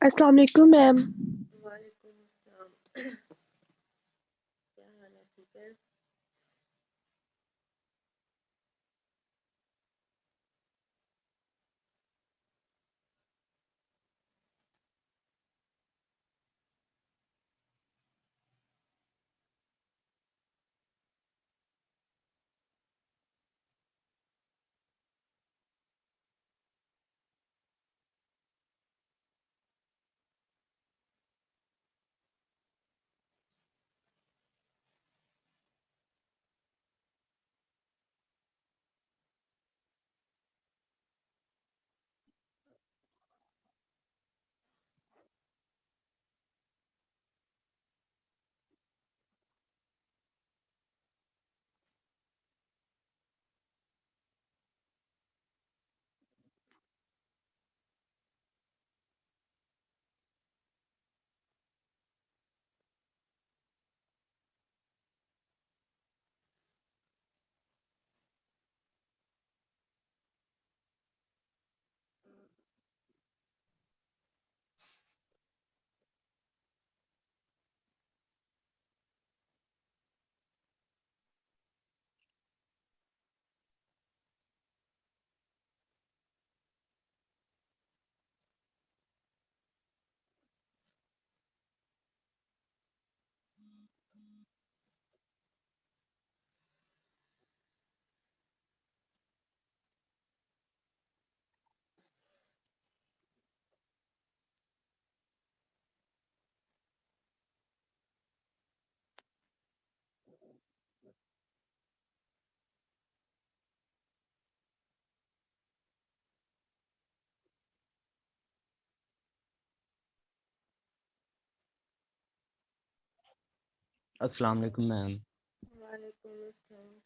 अस्सलाम वालेकुम मैम। वालेकुम अस्सलाम। क्या हाल है? ठीक है। अस्सलाम वालेकुम मैम। वालेकुम अस्सलाम।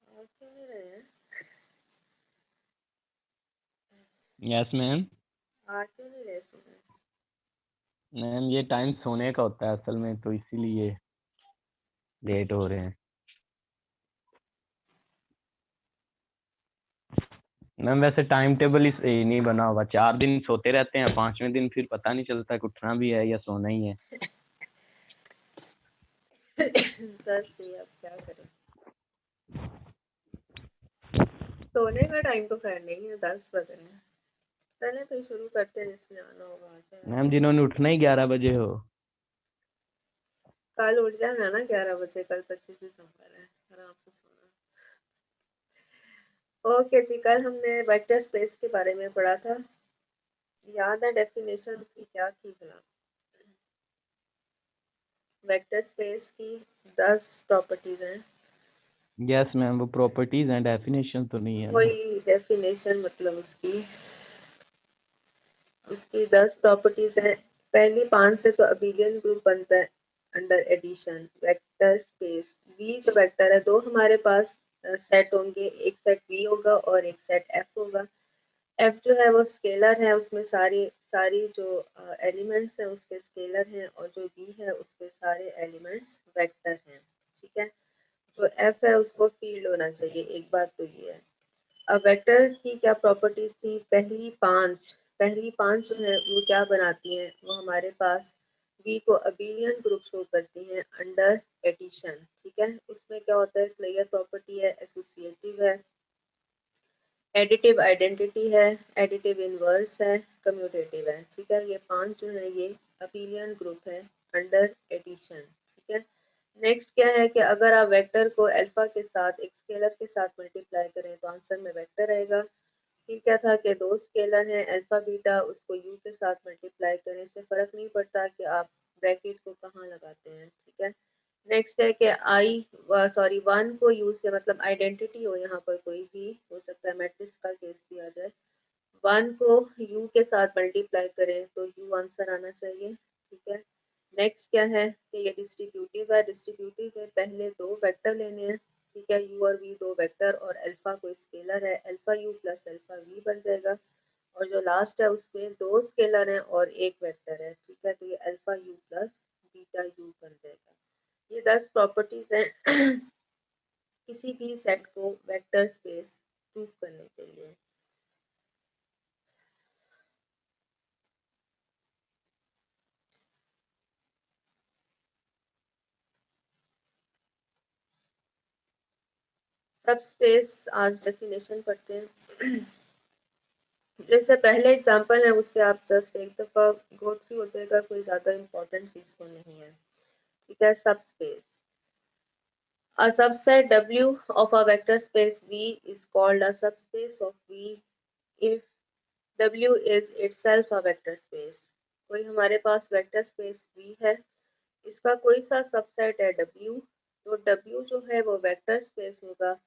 और क्यों नहीं रहे हैं? Yes ma'am. आ क्यों नहीं रहे सुबह? मैम ये टाइम सोने का होता है असल में, तो इसीलिए लेट हो रहे हैं। मैम वैसे टाइम टेबल ही सही नहीं बना हुआ, 4 दिन सोते रहते हैं, 5वें दिन फिर पता नहीं चलता कि उठना भी है या सोना ही है। बस ये अब क्या करें। सोने का टाइम तो खैर नहीं है, 10 बज रहे हैं। चले तो शुरू करते हैं, जिसने आना होगा आ जाए। मैम जिन्होंने उठना ही 11 बजे हो। कल उठ जाना ना 11 बजे, कल 25 दिसंबर है, आराम से सोना। ओके जी, कल हमने वेक्टर स्पेस के बारे में पढ़ा था। याद है डेफिनेशन उसकी क्या थी भला? वेक्टर स्पेस की 10 प्रॉपर्टीज हैं। यस मैम, वो प्रॉपर्टीज हैं, डेफिनेशन तो नहीं है ना। वही डेफिनेशन, मतलब उसकी उसकी 10 प्रॉपर्टीज हैं। पहली 5 से तो अबेलियन ग्रुप बनता है under addition. Vector space V जो वेक्टर है, दो हमारे पास सेट होंगे, एक सेट वी होगा और एक सेट एफ होगा। एफ जो है वो स्केलर है, उसमें सारी सारी जो एलिमेंट्स हैं उसके स्केलर हैं, और जो वी है उसके सारे एलिमेंट्स वेक्टर हैं। ठीक है। जो एफ है उसको फील्ड होना चाहिए, एक बात तो ये है। अब वेक्टर की क्या प्रॉपर्टीज थी? पहली पांच जो है वो क्या बनाती हैं? वो हमारे पास वी को अबेलियन ग्रुप शो करती हैं अंडर एडिशन। ठीक है। उसमें क्या होता है? क्लियर प्रॉपर्टी है, एसोसिएटिव है, एडिटिव आइडेंटिटी है, एडिटिव इनवर्स है, कम्यूटेटिव है। ठीक है। ये 5 जो है ये अबेलियन ग्रुप है अंडर एडिशन। ठीक है। नेक्स्ट क्या है कि अगर आप वेक्टर को अल्फा के साथ एक स्केलर के साथ मल्टीप्लाई करें तो आंसर में वेक्टर आएगा। फिर क्या था कि दो स्केलर हैं अल्फा बीटा, उसको यू के साथ मल्टीप्लाई करें, इससे फर्क नहीं पड़ता कि आप ब्रैकेट को कहाँ लगाते हैं। ठीक है। नेक्स्ट है कि वन को यूज से मतलब आइडेंटिटी हो, यहाँ पर कोई भी हो सकता है, मैट्रिक्स का केस भी आ जाए। 1 को u के साथ मल्टीप्लाई करें तो u आंसर आना चाहिए, ठीक है। नेक्स्ट क्या है कि ये डिस्ट्रीब्यूटिव है, डिस्ट्रीब्यूटिव में पहले दो वेक्टर लेने हैं, ठीक है। u और v दो वेक्टर और अल्फा कोई स्केलर है, alpha u plus alpha v बन जाएगा। और जो लास्ट है उसमें दो स्केलर हैं और एक वेक्टर है, ठीक है। तो ये alpha u plus beta u बन जाएगा। ये 10 प्रॉपर्टीज हैं किसी भी सेट को वेक्टर स्पेस प्रूव करने के लिए। सब स्पेस आज डेफिनेशन पढ़ते हैं। जैसे पहले एग्जांपल है उससे आप जस्ट एक दफा गो थ्रू हो जाएगा, कोई ज्यादा इंपॉर्टेंट चीज तो नहीं है, ठीक है। सब space, a subset W of a vector space V is called a subspace of V if W is itself a vector space। कोई हमारे पास वेक्टर स्पेस V है, इसका कोई सा सबसेट है W, तो W जो है वो वेक्टर स्पेस होगा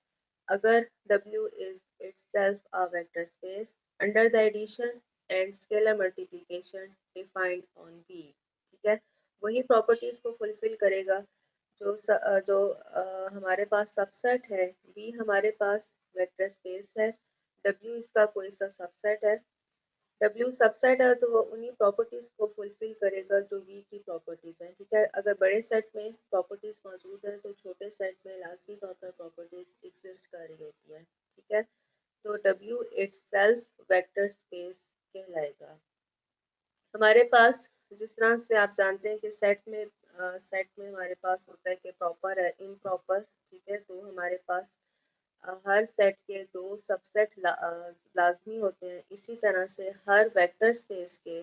अगर W is itself a vector space under the addition and scalar multiplication defined on V, ठीक है। वही प्रॉपर्टीज को फुलफिल करेगा जो हमारे पास सबसेट है V हमारे पास वेक्टर स्पेस है, W इसका कोई सा सबसेट है, W सबसेट है तो वो उन्हीं प्रॉपर्टीज को फुलफिल करेगा जो V की प्रॉपर्टीज हैं, ठीक है। अगर बड़े सेट में प्रॉपर्टीज मौजूद है तो छोटे सेट में लाजमी तौर पर प्रॉपर्टीज एग्जिस्ट कर रही होती है, ठीक है। तो W इटसेल्फ वेक्टर स्पेस कहलाएगा। हमारे पास जिस तरह से आप जानते हैं कि सेट में हमारे पास होता है कि प्रॉपर है इम्प्रॉपर, ठीक है। तो हमारे पास हर सेट के दो सबसेट लाजमी होते हैं, इसी तरह से हर वेक्टर स्पेस के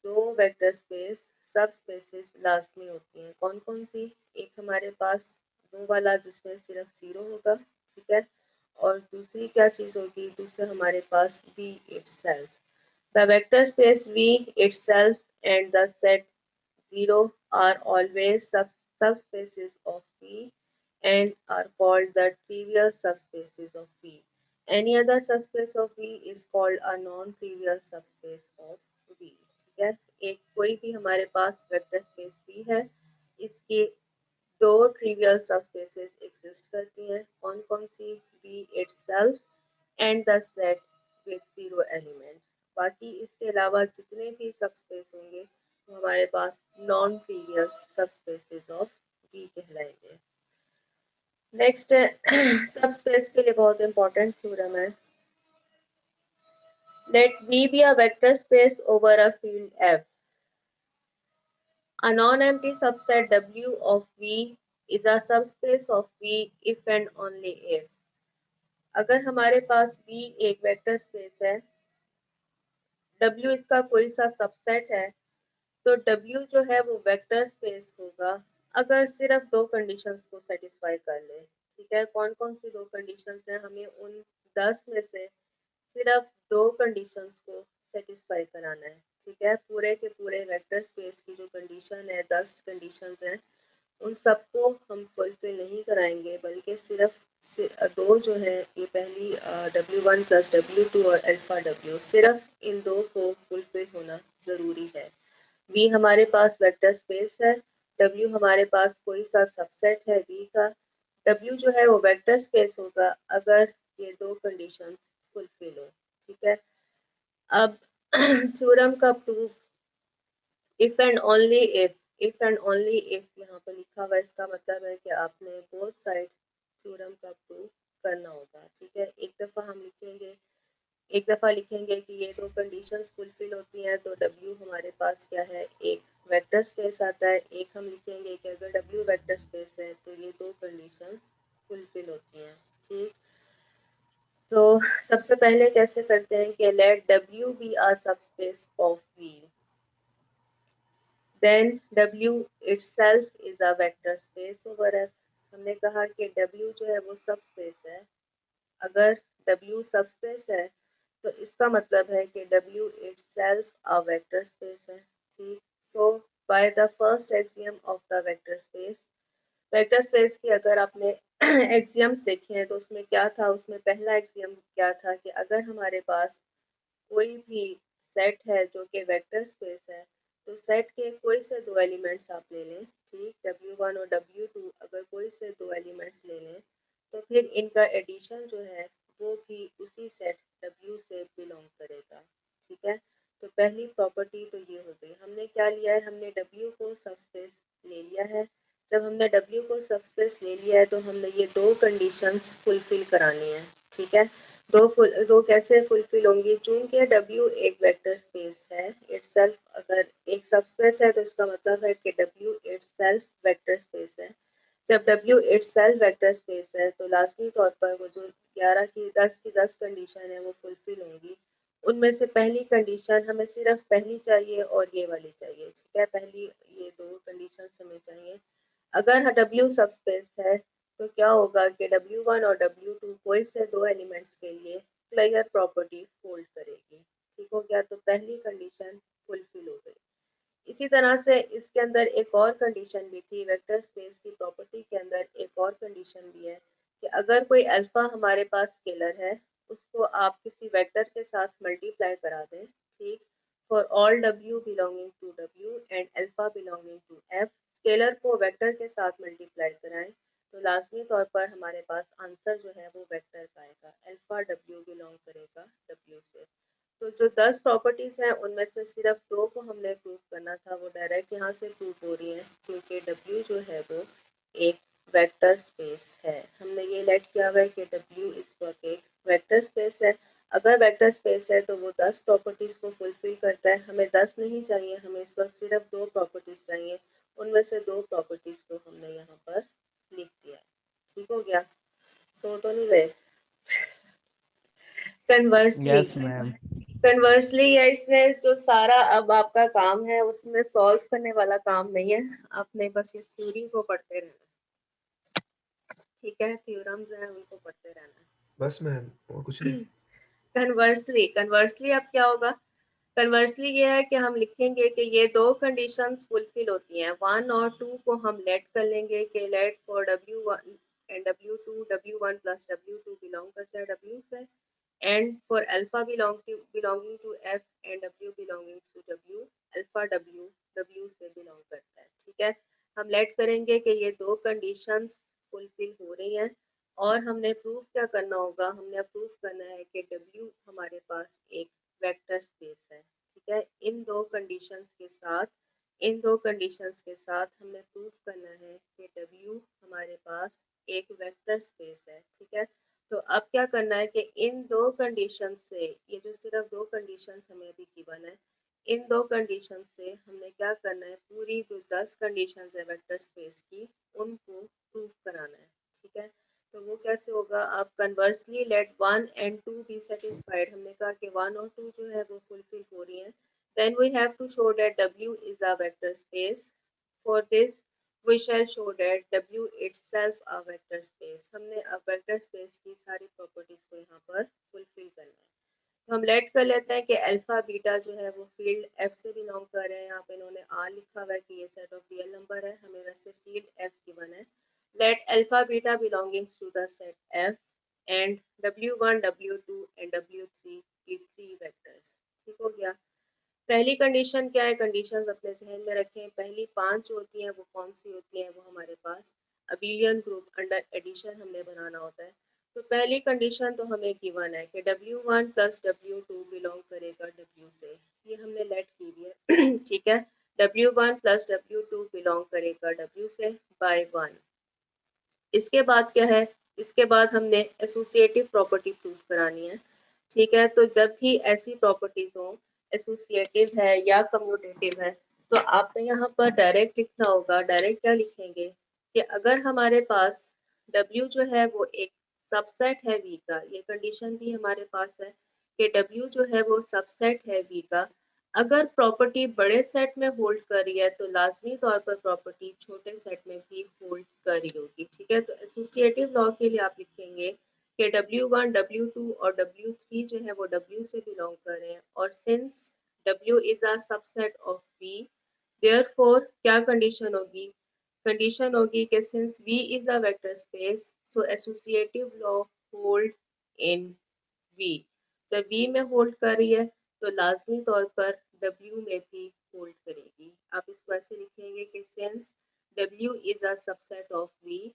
दो वेक्टर स्पेस सब स्पेसेस लाजमी होती हैं। कौन कौन सी? एक हमारे पास दो वाला जिसमें सिर्फ जीरो होगा, ठीक है। और दूसरी क्या चीज होगी? दूसरा हमारे पास V itself, the vector space V itself and the set 0 are always subspaces of V and are called the trivial subspaces of V. Any other subspace of V is called a non-trivial subspace of V, ठीक है। एक कोई भी हमारे पास vector space V है, इसके दो trivial subspaces exist करती हैं। कौन कौन सी? V itself and the set with 0 element। बाकी इसके अलावा जितने भी सबस्पेस होंगे वो हमारे पास non trivial subspaces of V कहलाएंगे। नेक्स्ट सबस्पेस के लिए बहुत इंपॉर्टेंट थ्योरम है, let V be a vector space over a field F, a non-empty subset W of V is a subspace of V if and only if। अगर हमारे पास V एक vector space है, W इसका कोई सा subset है, तो W जो है वो वेक्टर स्पेस होगा अगर सिर्फ दो कंडीशंस को सेटिस्फाई कर ले, ठीक है। कौन कौन सी दो कंडीशंस हैं? हमें उन 10 में से सिर्फ दो कंडीशंस को सेटिस्फाई कराना है, ठीक है। पूरे के पूरे वेक्टर स्पेस की जो कंडीशन है, 10 कंडीशंस हैं, उन सबको हम फुलफिल नहीं कराएंगे, बल्कि सिर्फ दो जो है, ये पहली W1 प्लस W2 और अल्फा W, सिर्फ इन दो को फुलफिल होना जरूरी है। V हमारे पास वेक्टर स्पेस है, W हमारे पास कोई सा सबसेट है V का, W जो है वो वेक्टर स्पेस होगा अगर ये दो कंडीशंस फुलफिल हो, ठीक है। अब थ्योरम का proof, if and only if and only if यहाँ पर लिखा हुआ है, इसका मतलब है कि आपने बोथ साइड थ्योरम का प्रूफ करना होगा, ठीक है। एक दफा लिखेंगे कि ये दो कंडीशंस फुलफिल होती हैं तो W हमारे पास क्या है? एक वेक्टर स्पेस आता है। एक हम लिखेंगे कि अगर W वेक्टर स्पेस है तो ये दो कंडीशंस फुलफिल होती हैं, ठीक। तो सबसे पहले कैसे करते हैं कि let W be a subspace of V, then W itself is a vector space over F। हमने कहा कि W जो है वो सबस्पेस है, अगर W सबस्पेस है तो इसका मतलब है कि W itself a vector space है, ठीक। so by the first axiom of the vector space की अगर आपने एक्सियम्स देखे हैं तो उसमें क्या था? उसमें पहला एक्सियम क्या था कि अगर हमारे पास कोई भी सेट है जो कि वेक्टर स्पेस है, तो सेट के कोई से दो एलिमेंट्स आप ले लें, ठीक, W1 और W2 अगर कोई से दो एलिमेंट्स ले लें तो फिर इनका एडिशन जो है वो भी उसी सेट W से बिलोंग करेगा, ठीक है। तो पहली प्रॉपर्टी तो ये हो गई। हमने क्या लिया है, हमने W को सबस्पेस ले लिया है। जब हमने W को सबस्पेस ले लिया है तो हमने ये दो कंडीशंस फुलफिल करानी है, ठीक है। दो कैसे फुलफिल होंगी, चूंकि W एक वेक्टर स्पेस है इटसेल्फ, अगर एक सबस्पेस है तो इसका मतलब है कि W इटसेल्फ वेक्टर स्पेस है। जब W इटसेल्फ वेक्टर स्पेस है तो लाजमी तौर पर वो जो 11 की 10 कंडीशन है वो फुलफिल होंगी। उनमें से पहली कंडीशन हमें सिर्फ पहली चाहिए और ये वाली चाहिए, ठीक है। पहली ये दो कंडीशन हमें चाहिए। अगर W सबस्पेस है तो क्या होगा कि W1 और W2 कोई से दो एलिमेंट्स के लिए क्लियर प्रॉपर्टी होल्ड करेगी, ठीक हो गया। तो पहली कंडीशन फुलफिल हो गई। इसी तरह से इसके अंदर एक और कंडीशन भी थी, वेक्टर स्पेस की प्रॉपर्टी के अंदर एक और कंडीशन भी है कि अगर कोई अल्फा हमारे पास स्केलर है उसको आप किसी वेक्टर के साथ मल्टीप्लाई करा दें, ठीक, for all W belonging to W and alpha belonging to F, scalar को वेक्टर के साथ मल्टीप्लाई कराएं तो लाजमी तौर पर हमारे पास आंसर जो है वो वेक्टर का आएगा, अल्फा W बिलोंग करेगा W से। तो जो 10 प्रॉपर्टीज हैं उनमें से सिर्फ दो को हमने प्रूव करना था, वो डायरेक्ट यहाँ से प्रूव हो रही हैं क्योंकि W जो है वो एक वेक्टर स्पेस है। हमने ये लेट किया हुआ है कि W इस वक्त एक वेक्टर स्पेस है। अगर वेक्टर स्पेस है तो वो 10 प्रॉपर्टीज को फुलफिल करता है। हमें 10 नहीं चाहिए, हमें इस वक्त सिर्फ दो प्रॉपर्टीज चाहिए। उनमें से दो प्रॉपर्टीज को हमने यहाँ पर लिख दिया, ठीक हो गया। सो तो नहीं गए। Conversely, yes ma'am. कन्वर्सली या इसमें जो सारा अब आपका काम है उसमें सॉल्व करने वाला काम नहीं है, आपने बस इस थ्योरी को पढ़ते रहना, ठीक है। थ्योरम्स हैं उनको पढ़ते रहना, बस मैम और कुछ नहीं। कन्वर्सली, कन्वर्सली अब क्या होगा, कन्वर्सली ये है कि हम लिखेंगे कि ये दो कंडीशंस फुलफिल होती हैं। 1 और 2 को हम लेट कर लेंगे कि let for W1 and W2, W1 plus W2 belong करता है W से, and for alpha belonging to F and W belonging to W, alpha W से बिलोंग करता है, ठीक है। हम लेट करेंगे कि ये दो कंडीशंस फुलफिल हो रही हैं और हमने प्रूफ क्या करना होगा, हमने प्रूफ करना है कि W हमारे पास एक वेक्टर स्पेस है, ठीक है। इन दो कंडीशंस के साथ हमने प्रूफ करना है कि W हमारे पास एक वेक्टर स्पेस है, ठीक है। तो अब क्या करना है कि इन दो कंडीशन से, ये जो सिर्फ दो कंडीशन हमें अभी गिवन है, इन दो कंडीशन से हमने क्या करना है, पूरी जो 10 कंडीशन है वेक्टर स्पेस की उनको प्रूव कराना है, ठीक है। तो वो कैसे होगा, आप conversely let 1 and 2 be satisfied, हमने कहा कि 1 और 2 जो है वो फुलफिल हो रही है, then we have to show that W is a vector space. For this we shall show that W itself a vector space। हमने अब वेक्टर स्पेस की सारी प्रॉपर्टीज को यहाँ पर फुलफिल करना है। तो हम लेट कर लेते हैं कि अल्फा बीटा जो है वो फील्ड F से बिलोंग कर रहे हैं। यहाँ पे इन्होंने R लिखा हुआ है कि ये सेट ऑफ रियल नंबर है, हमें वैसे फील्ड F गिवन है। Let alpha beta belonging to the set F and W1, W2 and W3 की 3 वेक्टर्स, ठीक हो गया। पहली कंडीशन क्या है, कंडीशंस अपने जहन में रखें। पहली 5 होती हैं वो कौन सी होती हैं, वो हमारे पास अबेलियन ग्रुप अंडर एडिशन हमने बनाना होता है। तो पहली कंडीशन तो हमें गिवन है कि W1 प्लस W2 बिलोंग करेगा W से, ये हमने लेट की हुई है ठीक है। W1 प्लस W2 बिलोंग करेगा W से बाय 1। इसके बाद क्या है, इसके बाद हमने एसोसिएटिव प्रॉपर्टी प्रूव करानी है, ठीक है। तो जब भी ऐसी प्रॉपर्टीज हो, एसोसिएटिव है या कम्यूटेटिव है, तो आपने यहाँ पर डायरेक्ट लिखना होगा। डायरेक्ट क्या लिखेंगे कि अगर हमारे पास W जो है वो एक सबसेट है V का, ये कंडीशन भी हमारे पास है कि W जो है वो सबसेट है V का, अगर प्रॉपर्टी बड़े सेट में होल्ड कर रही है तो लाजमी तौर पर प्रॉपर्टी छोटे सेट में भी होल्ड कर रही होगी, ठीक है। तो एसोसिएटिव लॉ के लिए आप लिखेंगे कि W1, W2 और W3 जो है वो W से बिलोंग कर रहे हैं, और since W is a subset of V, therefore क्या कंडीशन होगी, कंडीशन होगी कि since V is a vector space so associative law hold in V। जब V में होल्ड कर रही है तो लाजमी तौर पर W में भी होल्ड करेगी। आप इसको ऐसे लिखेंगे कि since W is a subset of V,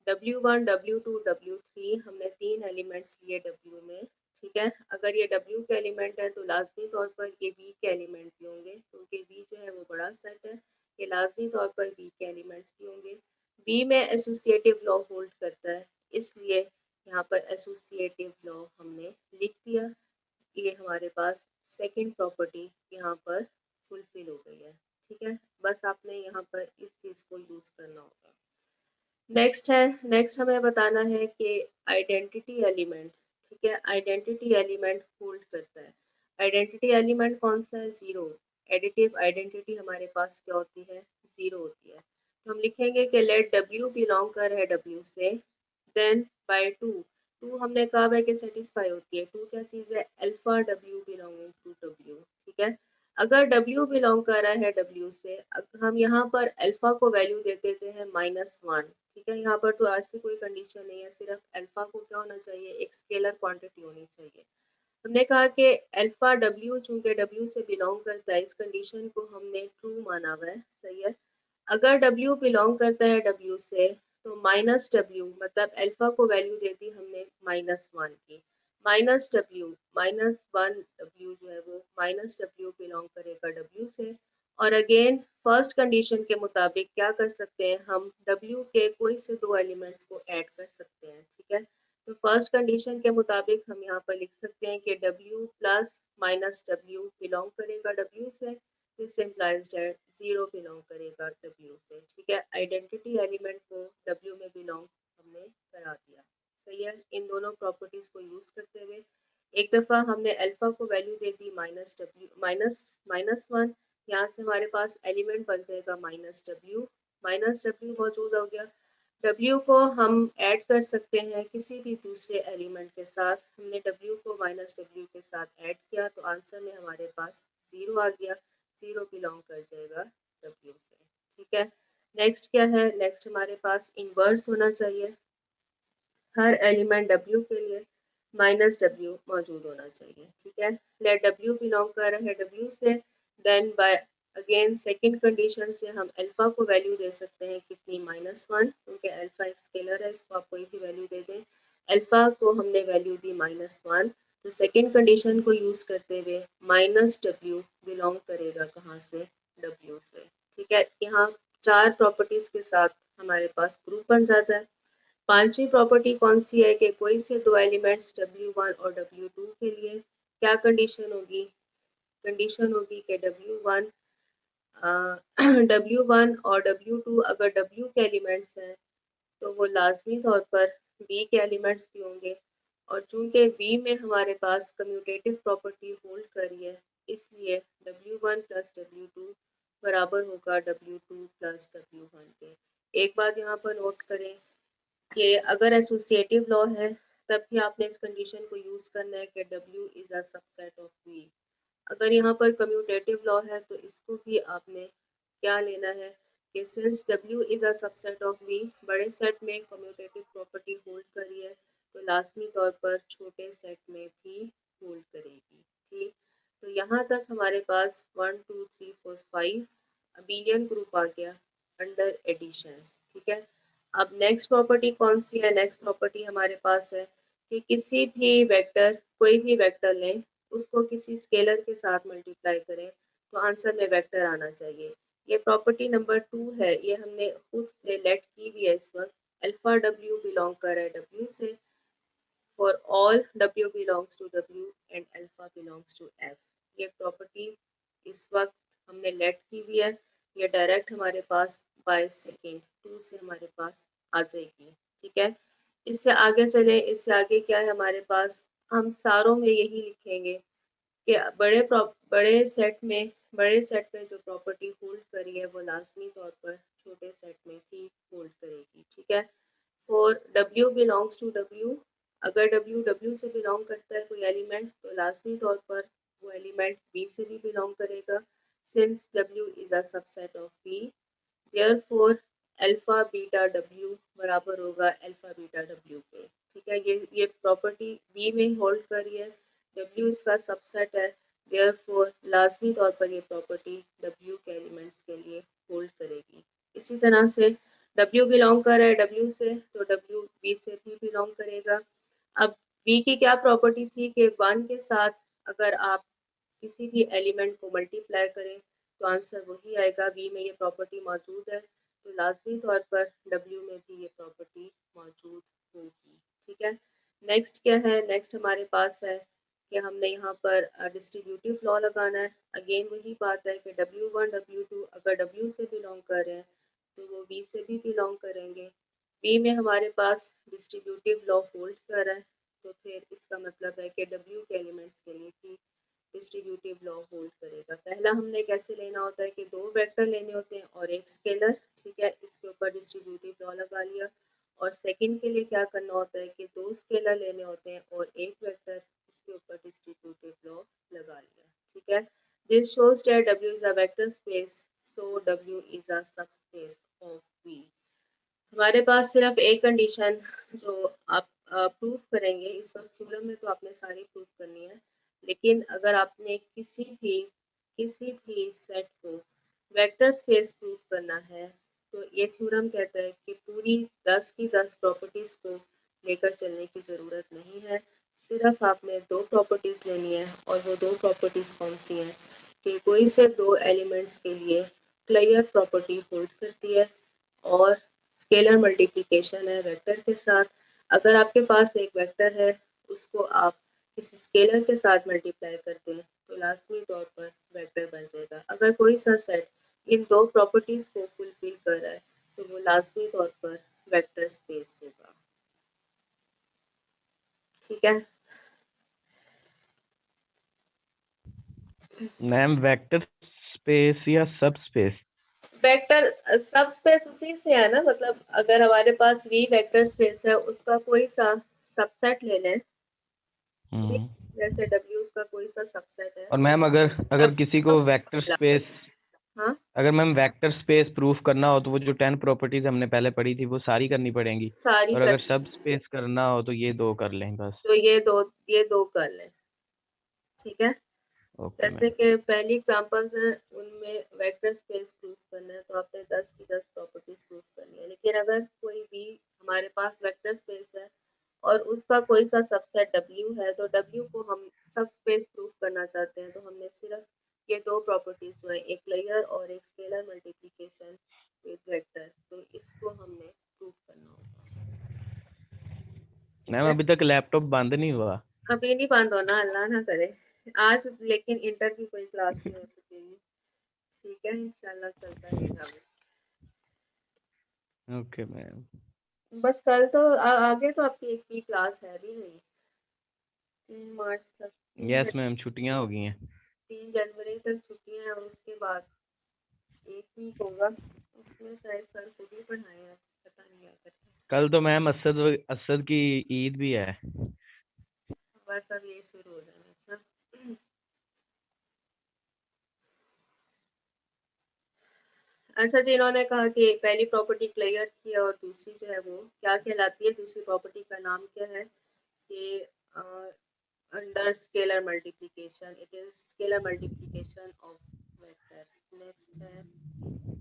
W1, W2, W3 हमने 3 एलिमेंट्स लिए W में, ठीक है। अगर ये W के एलिमेंट है तो लाजमी तौर पर ये V के एलिमेंट भी होंगे, क्योंकि V जो है वो बड़ा सेट है, ये लाजमी तौर पर V के एलिमेंट्स भी होंगे। V में एसोसिएटिव लॉ होल्ड करता है, इसलिए यहाँ पर एसोसिएटिव लॉ हमने लिख दिया। ये हमारे पास सेकंड प्रॉपर्टी यहाँ पर फुलफिल हो गई है, ठीक है। बस आपने यहाँ पर इस चीज़ को यूज़ करना होगा। नेक्स्ट हमें बताना है कि आइडेंटिटी एलिमेंट, ठीक है, आइडेंटिटी एलिमेंट होल्ड करता है। आइडेंटिटी एलिमेंट कौन सा है? ज़ीरो। एडिटिव आइडेंटिटी हमारे पास क्या होती है? ज़ीरो होती है। तो हम लिखेंगे कि लेट W बिलोंग कर है W से, देन बाय टू हमने कहा है कि सेटिस्फाई होती है। टू क्या चीज़ है? Alpha W belonging to W, ठीक है। अगर W बिलोंग कर रहा है W से, हम यहाँ पर अल्फा को वैल्यू दे देते हैं -1, ठीक है। यहाँ पर तो ऐसी कोई कंडीशन नहीं है, सिर्फ अल्फा को क्या होना चाहिए? एक स्केलर क्वांटिटी होनी चाहिए। हमने कहा कि अल्फा W चूंकि W से बिलोंग करता है, इस कंडीशन को हमने ट्रू माना हुआ है, सही है। अगर W बिलोंग करता है W से, तो -W मतलब अल्फा को वैल्यू दे दी हमने -1 की, -1W जो है वो -W बिलोंग करेगा W से। और अगेन फर्स्ट कंडीशन के मुताबिक क्या कर सकते हैं हम? W के कोई से दो एलिमेंट्स को ऐड कर सकते हैं, ठीक है। तो फर्स्ट कंडीशन के मुताबिक हम यहाँ पर लिख सकते हैं कि W प्लस -W बिलोंग करेगा W से, this implies that zero belong करेगा W से, ठीक है। आइडेंटिटी एलिमेंट को W में बिलोंग हमने करा दिया, सही है। इन दोनों प्रॉपर्टीज को यूज करते हुए एक दफ़ा हमने अल्फा को वैल्यू दे दी -1, यहाँ से हमारे पास एलिमेंट बन जाएगा -W मौजूद हो गया। W को हम ऐड कर सकते हैं किसी भी दूसरे एलिमेंट के साथ। हमने W को -W के साथ ऐड किया तो आंसर में हमारे पास 0 आ गया, 0 बिलोंग कर जाएगा W से, ठीक है। नेक्स्ट क्या है? नेक्स्ट हमारे पास इनवर्स होना चाहिए। हर एलिमेंट W के लिए -W मौजूद होना चाहिए, ठीक है। लेट W बिलोंग कर रहा है W से, then by again second condition से हम अल्फा को वैल्यू दे सकते हैं कितनी? -1, क्योंकि अल्फा एक स्केलर है, इसको आप कोई भी वैल्यू दे दें। अल्फा को हमने वैल्यू दी -1, तो सेकंड कंडीशन को यूज करते हुए -W बिलोंग करेगा कहाँ से? W से, ठीक है। यहाँ 4 प्रॉपर्टीज के साथ हमारे पास ग्रुप बन जाता है। पांचवी प्रॉपर्टी कौन सी है कि कोई से दो एलिमेंट्स W1 और W2 के लिए क्या कंडीशन होगी? कंडीशन होगी कि W1 W1 और W2 अगर W के एलिमेंट्स हैं तो वो लाजमी तौर पर V के एलिमेंट्स भी होंगे, और चूंकि V में हमारे पास कम्यूटेटिव प्रॉपर्टी होल्ड कर रही है, इसलिए W1 प्लस W2 बराबर होगा W2 प्लस W1 के। एक बात यहाँ पर नोट करें कि अगर एसोसिएटिव लॉ है तब भी आपने इस कंडीशन को यूज करना है कि W is a subset of V। अगर यहाँ पर कम्यूटेटिव लॉ है तो इसको भी आपने क्या लेना है कि since W is a subset of V, बड़े सेट में कम्यूटेटिव प्रॉपर्टी होल्ड करी है तो लाजमी तौर पर छोटे सेट में भी होल्ड करेगी, ठीक। तो यहाँ तक हमारे पास 1 2 3 4 5 अबेलियन ग्रुप आ गया अंडर एडिशन, ठीक है। अब नेक्स्ट प्रॉपर्टी कौन सी है? नेक्स्ट प्रॉपर्टी हमारे पास है कि किसी भी वेक्टर, कोई भी वेक्टर लें, उसको किसी स्केलर के साथ मल्टीप्लाई करें तो आंसर में वेक्टर आना चाहिए। ये प्रॉपर्टी नंबर 2 है, ये हमने खुद से लेट की हुई है इस वक्त। अल्फा W बिलोंग कर रहा है W से, for all W belongs to W and alpha belongs to F। ये प्रॉपर्टी इस वक्त हमने लेट की हुई है, ये डायरेक्ट हमारे पास बाय सेकेंड 2 से हमारे पास आ जाएगी, ठीक है। इससे आगे चले, इससे आगे क्या है हमारे पास? हम सारों में यही लिखेंगे कि बड़े सेट में जो प्रॉपर्टी होल्ड करी है वो लाजमी तौर पर छोटे सेट में भी होल्ड करेगी, ठीक है। For W belongs to W, अगर W से बिलोंग करता है कोई एलिमेंट तो लाजमी तौर पर वो एलिमेंट V से भी बिलोंग करेगा, since W is a subset of V। Therefore alpha beta W बराबर होगा अल्फा बीटा W के, ठीक है। ये प्रॉपर्टी V में होल्ड कर रही है, W इसका सबसेट है, देयरफॉर लाजमी तौर पर ये प्रॉपर्टी W के एलिमेंट्स के लिए होल्ड करेगी। इसी तरह से W बिलोंग कर रहा है W से, तो W V से भी बिलोंग करेगा। अब V की क्या प्रॉपर्टी थी कि 1 के साथ अगर आप किसी भी एलिमेंट को मल्टीप्लाई करें तो आंसर वही आएगा। V में ये प्रॉपर्टी मौजूद है, तो लाजमी तौर पर W में भी ये प्रॉपर्टी मौजूद होगी। ठीक है, नेक्स्ट क्या है? नेक्स्ट हमारे पास है कि हमने यहाँ पर डिस्ट्रीब्यूटिव लॉ लगाना है। अगेन वही बात है कि W1 W2 अगर W से बिलोंग कर रहे हैं तो वो V से भी बिलोंग करेंगे। V में हमारे पास डिस्ट्रीब्यूटिव लॉ होल्ड कर रहा है, तो फिर इसका मतलब है कि W के एलिमेंट्स के लिए भी डिस्ट्रीब्यूटिव लॉ होल्ड करेगा। पहला हमने कैसे लेना होता है कि दो वेक्टर लेने होते हैं और एक स्केलर। ठीक है, इसके ऊपर डिस्ट्रीब्यूटिव लॉ लगा लिया। और सेकंड के लिए क्या करना होता है कि दो स्केलर लेने होते हैं और एक वेक्टर, इसके ऊपर डिस्ट्रीब्यूटिव लॉ लगा लिया। ठीक है, this shows that W is a vector space, so W is a subspace of V। हमारे पास सिर्फ एक कंडीशन जो आप प्रूफ करेंगे, इस वक्त थ्योरम में तो आपने सारी प्रूफ करनी है, लेकिन अगर आपने किसी भी सेट को वेक्टर स्पेस प्रूफ करना है तो ये थ्योरम कहता है कि पूरी 10 की 10 प्रॉपर्टीज को लेकर चलने की ज़रूरत नहीं है। सिर्फ आपने दो प्रॉपर्टीज लेनी है, और वो दो प्रॉपर्टीज कौन सी हैं कि कोई से दो एलिमेंट्स के लिए क्लियर प्रॉपर्टी होल्ड करती है और स्केलर मल्टीप्लिकेशन है वेक्टर के साथ। अगर आपके पास एक वेक्टर है, उसको आप किसी स्केलर के साथ मल्टीप्लाई करते हैं तो लाजमी तौर पर वेक्टर बन जाएगा। अगर कोई सा सेट इन दो प्रॉपर्टीज को फुलफिल कर रहा है तो वो लाजमी तौर पर वेक्टर स्पेस होगा। ठीक है मैम, वेक्टर स्पेस या सब स्पेस? वेक्टर सब स्पेस उसी से है ना, मतलब अगर हमारे पास V वेक्टर स्पेस है, उसका कोई सा सबसेट ले लें, जैसे W उसका कोई सा सबसेट है। और मैम अगर किसी को वेक्टर स्पेस, हाँ, अगर मैम वेक्टर स्पेस प्रूफ करना हो तो वो जो 10 प्रॉपर्टीज हमने पहले पढ़ी थी वो सारी करनी पड़ेंगी, सारी और कर, अगर सब स्पेस करना हो तो ये दो कर लें बस। तो ये दो कर लें। ठीक है, ओके जैसे मैम। कि पहली एग्जांपल्स हैं उनमें वेक्टर स्पेस प्रूफ करना है तो आपने 10 की 10 प्रॉपर्टीज प्रूफ करनी है। लेकिन अगर कोई भी हमारे पास वेक्टर स्पेस है और उसका कोई सा सबसेट W है, तो W को हम सब स्पेस प्रूफ करना चाहते हैं, तो हमने सिर्फ ये दो प्रॉपर्टीज जो है, एक लेयर और एक स्केलर मल्टीप्लिकेशन विद वेक्टर, तो इसको हमने प्रूफ करना होगा। मैम अभी तक लैपटॉप बंद नहीं हुआ? अभी नहीं बंद होना, अल्लाह ना करे आज, लेकिन इंटर की कोई क्लास नहीं हो सकेगी। ठीक है, इंशाल्लाह चलता रहेगा। Okay ma'am. बस कल तो आगे तो आपकी एक ही क्लास है भी नहीं, 3 मार्च तक, यस मैम, छुट्टियां हो गई हैं। 3 जनवरी तक छुट्टियां हैं और उसके बाद एक वीक होगा, उसमें शायद सर खुद ही पढ़ाए, पता नहीं क्या करते। कल तो मैम असद की ईद भी है। बस अब ये शुरू हो जाना। अच्छा जी, इन्होंने कहा कि पहली प्रॉपर्टी क्लियर की है और दूसरी जो है वो क्या कहलाती है, दूसरी प्रॉपर्टी का नाम क्या है कि under scalar multiplication, it is scalar multiplication of vector. Next है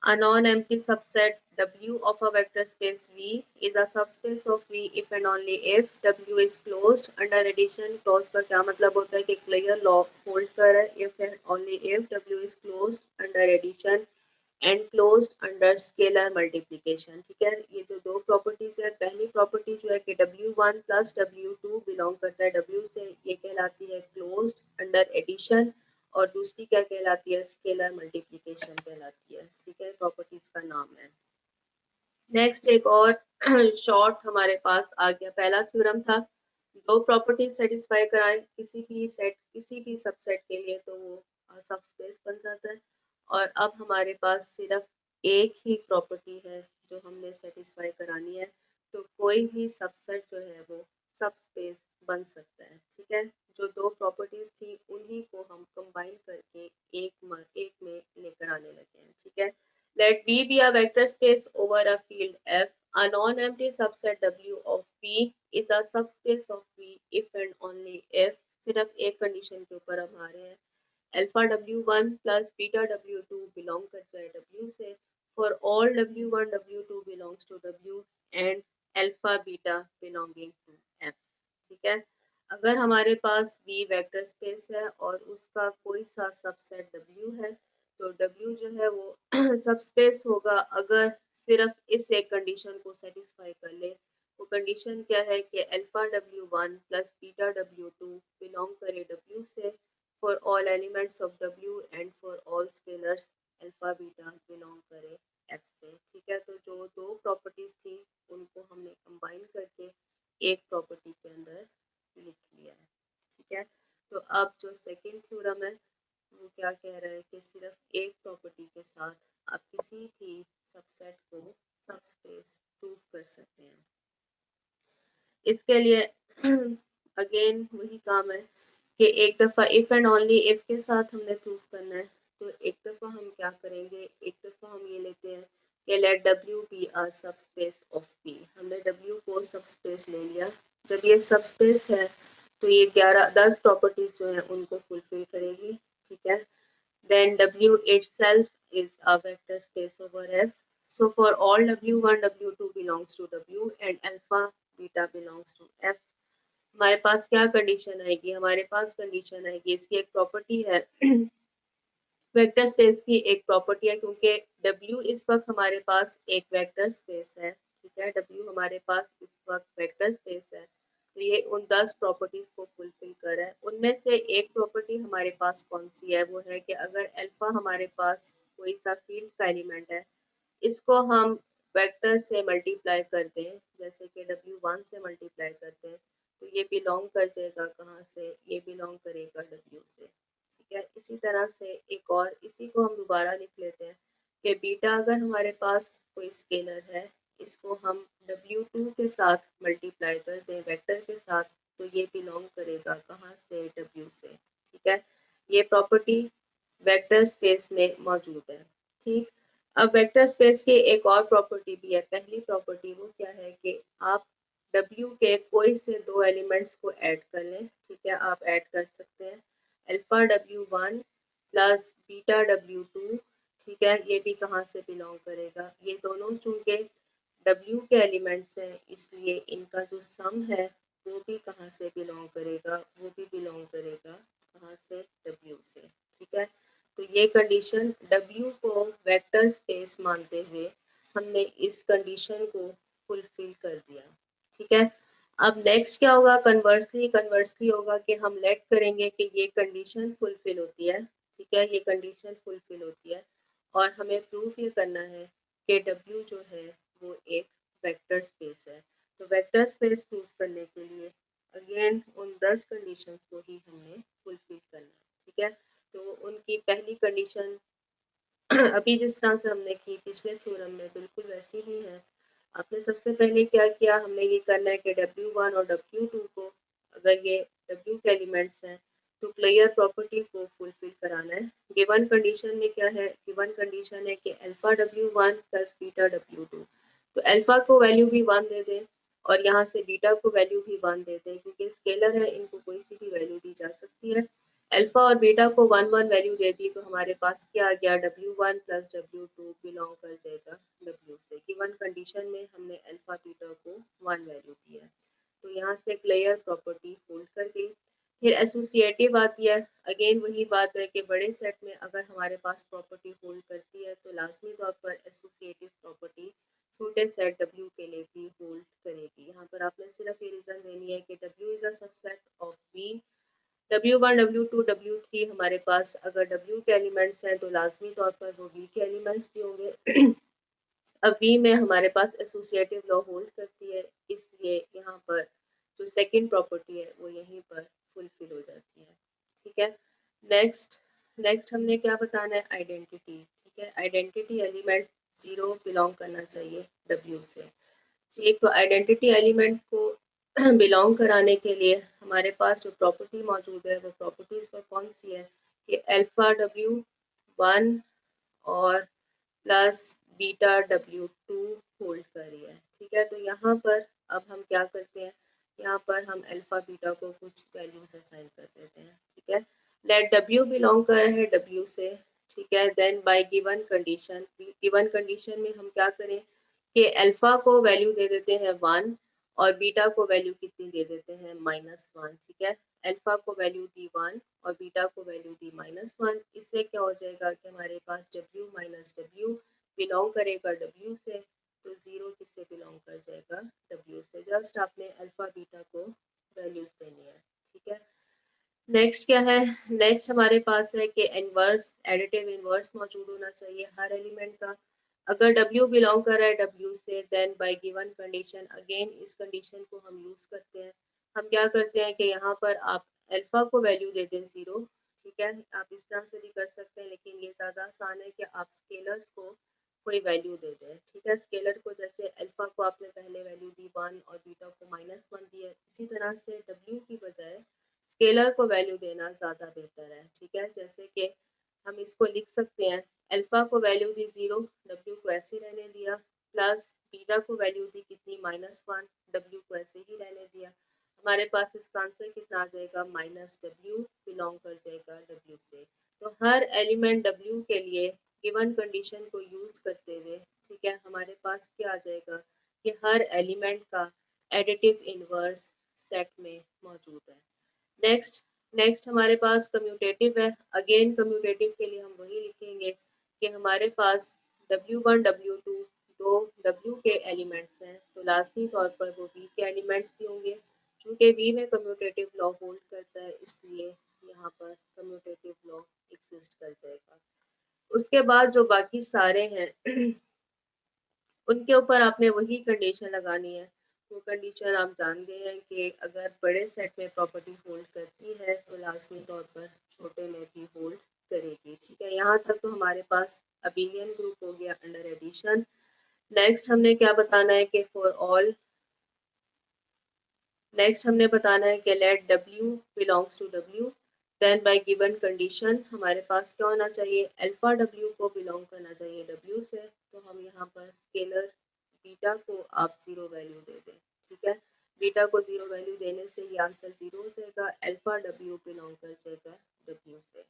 a non-empty subset W of a vector space V is a subspace of V if and only if W is closed under addition। Close का क्या मतलब होता है कि clear law hold कर है if and only if W is closed under addition and closed under scalar multiplication। ठीक है, ये जो दो प्रॉपर्टीज है, पहली प्रॉपर्टी जो है कि W1 प्लस W2 बिलोंग करता है W से, ये कहलाती है क्लोज्ड अंडर एडिशन, और दूसरी क्या कहलाती है, स्केलर मल्टीप्लिकेशन कहलाती है। ठीक है, प्रॉपर्टीज का नाम है। नेक्स्ट एक और शॉर्ट हमारे पास आ गया, पहला थ्योरम था दो प्रॉपर्टीज सेटिस्फाई कराए किसी भी सेट, किसी भी सबसेट के लिए, तो वो सबस्पेस बन जाता है। और अब हमारे पास सिर्फ एक ही प्रॉपर्टी है जो हमने सेटिस्फाई करानी है, तो कोई भी सबसेट जो है वो सबस्पेस बन सकता है। ठीक है, जो दो प्रॉपर्टीज थी उन्हीं को हम कंबाइन करके एक में लेकर आने लगे हैं। ठीक है, let V be a vector space over a field F, a non-empty subset W of P is a subspace of V if and only if, सिर्फ एक कंडीशन के ऊपर हम आ रहे हैं, alpha W1 plus beta W2 belong कर जाए W से, for all W1 W2 belongs to W and alpha beta belonging to F। ठीक है, अगर हमारे पास V वेक्टर स्पेस है और उसका कोई सा सबसेट W है, तो W जो है वो सबस्पेस होगा अगर सिर्फ इस एक कंडीशन को सेटिस्फाई कर ले। वो कंडीशन क्या है कि alpha W1 plus beta W2 belong करे W से, for all elements of W and for all scalars alpha beta belong करे F से। ठीक है, तो जो दो प्रॉपर्टीज थी उनको हमने कंबाइन करके एक प्रॉपर्टी के अंदर लिख लिया है। ठीक है, तो अब जो सेकंड थ्योरम है वो क्या कह रहा है कि सिर्फ एक प्रॉपर्टी के साथ आप किसी भी सबसेट को सबस्पेस प्रूव कर सकते हैं। इसके लिए अगेन वही काम है कि एक दफ़ा इफ़ एंड ओनली इफ़ के साथ हमने प्रूव करना है। तो एक दफ़ा हम क्या करेंगे, एक दफ़ा हम ये लेते हैं कि let W be a subspace of P। हमने W को सबस्पेस ले लिया। जब ये सबस्पेस है तो ये 10 प्रॉपर्टीज जो हैं उनको फुलफिल करेगी। ठीक है, then W itself is a vector space over F. So for all W1 W2 belongs to W and alpha beta belongs to F, हमारे पास क्या कंडीशन आएगी, हमारे पास कंडीशन आएगी, इसकी एक प्रॉपर्टी है वेक्टर स्पेस की एक प्रॉपर्टी है, क्योंकि W इस वक्त हमारे पास एक वेक्टर स्पेस है। ठीक है, W हमारे पास इस वक्त वेक्टर स्पेस है, तो ये उन 10 प्रॉपर्टीज को फुलफिल कर रहा है। उनमें से एक प्रॉपर्टी हमारे पास कौन सी है, वो है कि अगर अल्फा हमारे पास कोई सा फील्ड का एलिमेंट है, इसको हम वेक्टर से मल्टीप्लाई कर दें, जैसे कि W1 से मल्टीप्लाई करते हैं, तो ये बिलोंग कर जाएगा कहाँ से, ये बिलोंग करेगा W से। ठीक है, इसी तरह से एक और इसी को हम दोबारा लिख लेते हैं कि बीटा अगर हमारे पास कोई स्केलर है, इसको हम W2 के साथ मल्टीप्लाई कर दें वेक्टर के साथ, तो ये बिलोंग करेगा कहाँ से, W से। ठीक है, ये प्रॉपर्टी वेक्टर स्पेस में मौजूद है। ठीक, अब वेक्टर स्पेस की एक और प्रॉपर्टी भी है। पहली प्रॉपर्टी वो क्या है कि आप W के कोई से दो एलिमेंट्स को ऐड कर लें। ठीक है, आप ऐड कर सकते हैं alpha W1 plus beta W2। ठीक है, ये भी कहाँ से बिलोंग करेगा, ये दोनों चूंकि W के एलिमेंट्स हैं, इसलिए इनका जो सम है वो भी कहाँ से बिलोंग करेगा, वो भी बिलोंग करेगा कहाँ से, W से। ठीक है, तो ये कंडीशन W को वेक्टर स्पेस मानते हुए हमने इस कंडीशन को फुलफिल कर दिया। ठीक है, अब नेक्स्ट क्या होगा, कन्वर्सली होगा कि हम लेट करेंगे कि ये कंडीशन फुलफिल होती है। ठीक है, ये कंडीशन फुलफिल होती है और हमें प्रूफ ये करना है कि W जो है वो एक वेक्टर स्पेस है। तो वेक्टर स्पेस प्रूफ करने के लिए अगेन उन 10 कंडीशंस को ही हमने फुलफिल करना है। ठीक है, तो उनकी पहली कंडीशन अभी जिस तरह से हमने की पिछले थ्योरम में बिल्कुल वैसी ही है। आपने सबसे पहले क्या किया, हमने ये करना है कि W1 और W2 को, अगर ये W के एलिमेंट्स हैं तो क्लियर प्रॉपर्टी को फुलफिल कराना है। गिवन कंडीशन में क्या है, गिवन कंडीशन है कि alpha W1 plus beta W2, तो अल्फा को वैल्यू भी 1 दे दें और यहाँ से बीटा को वैल्यू भी 1 दे दें, क्योंकि स्केलर है, इनको कोई सी भी वैल्यू दी जा सकती है। अल्फा और बीटा को 1 1 वैल्यू दे दी, तो हमारे पास क्या आ गया, W1 प्लस W2 बिलोंग कर जाएगा W से। गिवन कंडीशन में हमने अल्फा बीटा को 1 वैल्यू दिया है, तो यहाँ से क्लियर प्रॉपर्टी होल्ड कर गई। फिर एसोसिएटिव आती है। अगेन वही बात है कि बड़े सेट में अगर हमारे पास प्रॉपर्टी होल्ड करती है तो लाजमी तौर पर एसोसिएटिव प्रॉपर्टी छोटे सेट W के लिए भी होल्ड करेगी। यहाँ पर आपने सिर्फ ये रीजन देनी है कि W is a subset of V। W1 W2 W3 हमारे पास अगर W के एलिमेंट्स हैं तो लाजमी तौर पर वो V के एलिमेंट्स भी होंगे। अब V में हमारे पास एसोसिएटिव लॉ होल्ड करती है, इसलिए यहाँ पर जो सेकंड प्रॉपर्टी है वो यहीं पर फुलफिल हो जाती है। ठीक है, नेक्स्ट हमने क्या बताना है, आइडेंटिटी। ठीक है, आइडेंटिटी एलिमेंट 0 बिलोंग करना चाहिए W से। ठीक, तो आइडेंटिटी एलिमेंट को बिलोंग कराने के लिए हमारे पास जो प्रॉपर्टी मौजूद है वो प्रॉपर्टी इस पर कौन सी है कि अल्फा W1 और प्लस बीटा W2 होल्ड कर रही है। ठीक है, तो यहाँ पर अब हम क्या करते हैं, यहाँ पर हम अल्फा बीटा को कुछ वैल्यूज असाइन कर देते हैं, ठीक है। लेट W बिलोंग कर रहा है W से, ठीक है। देन बाय गिवन कंडीशन में हम क्या करें कि अल्फा को वैल्यू दे देते हैं 1 और बीटा को वैल्यू कितनी दे देते हैं -1, ठीक है। अल्फा को वैल्यू दी 1 और बीटा को वैल्यू दी -1। इससे क्या हो जाएगा कि हमारे पास W माइनस W बिलोंग करेगा W से, तो 0 किससे बिलोंग कर जाएगा W से। जस्ट आपने अल्फा बीटा को वैल्यूज देनी है, ठीक है। नेक्स्ट क्या है, नेक्स्ट हमारे पास है कि इनवर्स एडिटिव इनवर्स मौजूद होना चाहिए हर एलिमेंट का। अगर W बिलोंग कर रहा है W से, then by given condition, again इस कंडीशन को हम यूज करते हैं। हम क्या करते हैं कि यहाँ पर आप अल्फा को वैल्यू दे दें 0, ठीक है। आप इस तरह से भी कर सकते हैं, लेकिन ये ज़्यादा आसान है कि आप स्केलर्स को कोई वैल्यू दे दें, ठीक है। स्केलर को जैसे अल्फा को आपने पहले वैल्यू दी 1 और बीटा को -1 दी है, इसी तरह से W की बजाय स्केलर को वैल्यू देना ज़्यादा बेहतर है, ठीक है। जैसे कि हम इसको लिख सकते हैं, अल्फा को वैल्यू दी 0, W को ऐसे रहने दिया, प्लस बीटा को वैल्यू दी कितनी -1, W को ऐसे ही रहने दिया। हमारे पास इसका आंसर कितना आ जाएगा -W बिलोंग कर जाएगा W से। तो हर एलिमेंट W के लिए गिवन कंडीशन को यूज करते हुए, ठीक है, हमारे पास क्या आ जाएगा कि हर एलिमेंट का एडिटिव इनवर्स सेट में मौजूद है। नेक्स्ट हमारे पास कम्यूटेटिव है। अगेन कम्यूटेटिव के लिए हम वही लिखेंगे कि हमारे पास W1 W2 दो W के एलिमेंट्स हैं, तो लाजमी तौर पर वो V के एलिमेंट्स भी होंगे। चूँकि V में कम्यूटेटिव लॉ होल्ड करता है, इसलिए यहाँ पर कम्यूटेटिव लॉ एग्जिस्ट कर जाएगा। उसके बाद जो बाकी सारे हैं उनके ऊपर आपने वही कंडीशन लगानी है। वो कंडीशन आप जान गए हैं कि अगर बड़े सेट में प्रॉपर्टी होल्ड करती है तो लाजमी तौर पर छोटे में भी होल्ड करेगी, ठीक है। यहाँ तक तो हमारे पास अबिलियन ग्रुप हो गया अंडर एडिशन। नेक्स्ट हमने क्या बताना है कि फॉर ऑल, नेक्स्ट हमने बताना है कि let W belongs to W, then by given condition हमारे पास क्या होना चाहिए, अल्फा W को बिलोंग करना चाहिए W से, तो हम यहाँ पर स्केलर बीटा को आप 0 वैल्यू दे दें, ठीक है। बीटा को 0 वैल्यू देने से ये आंसर 0 हो जाएगा, अल्फा W बिलोंग कर जाएगा W से।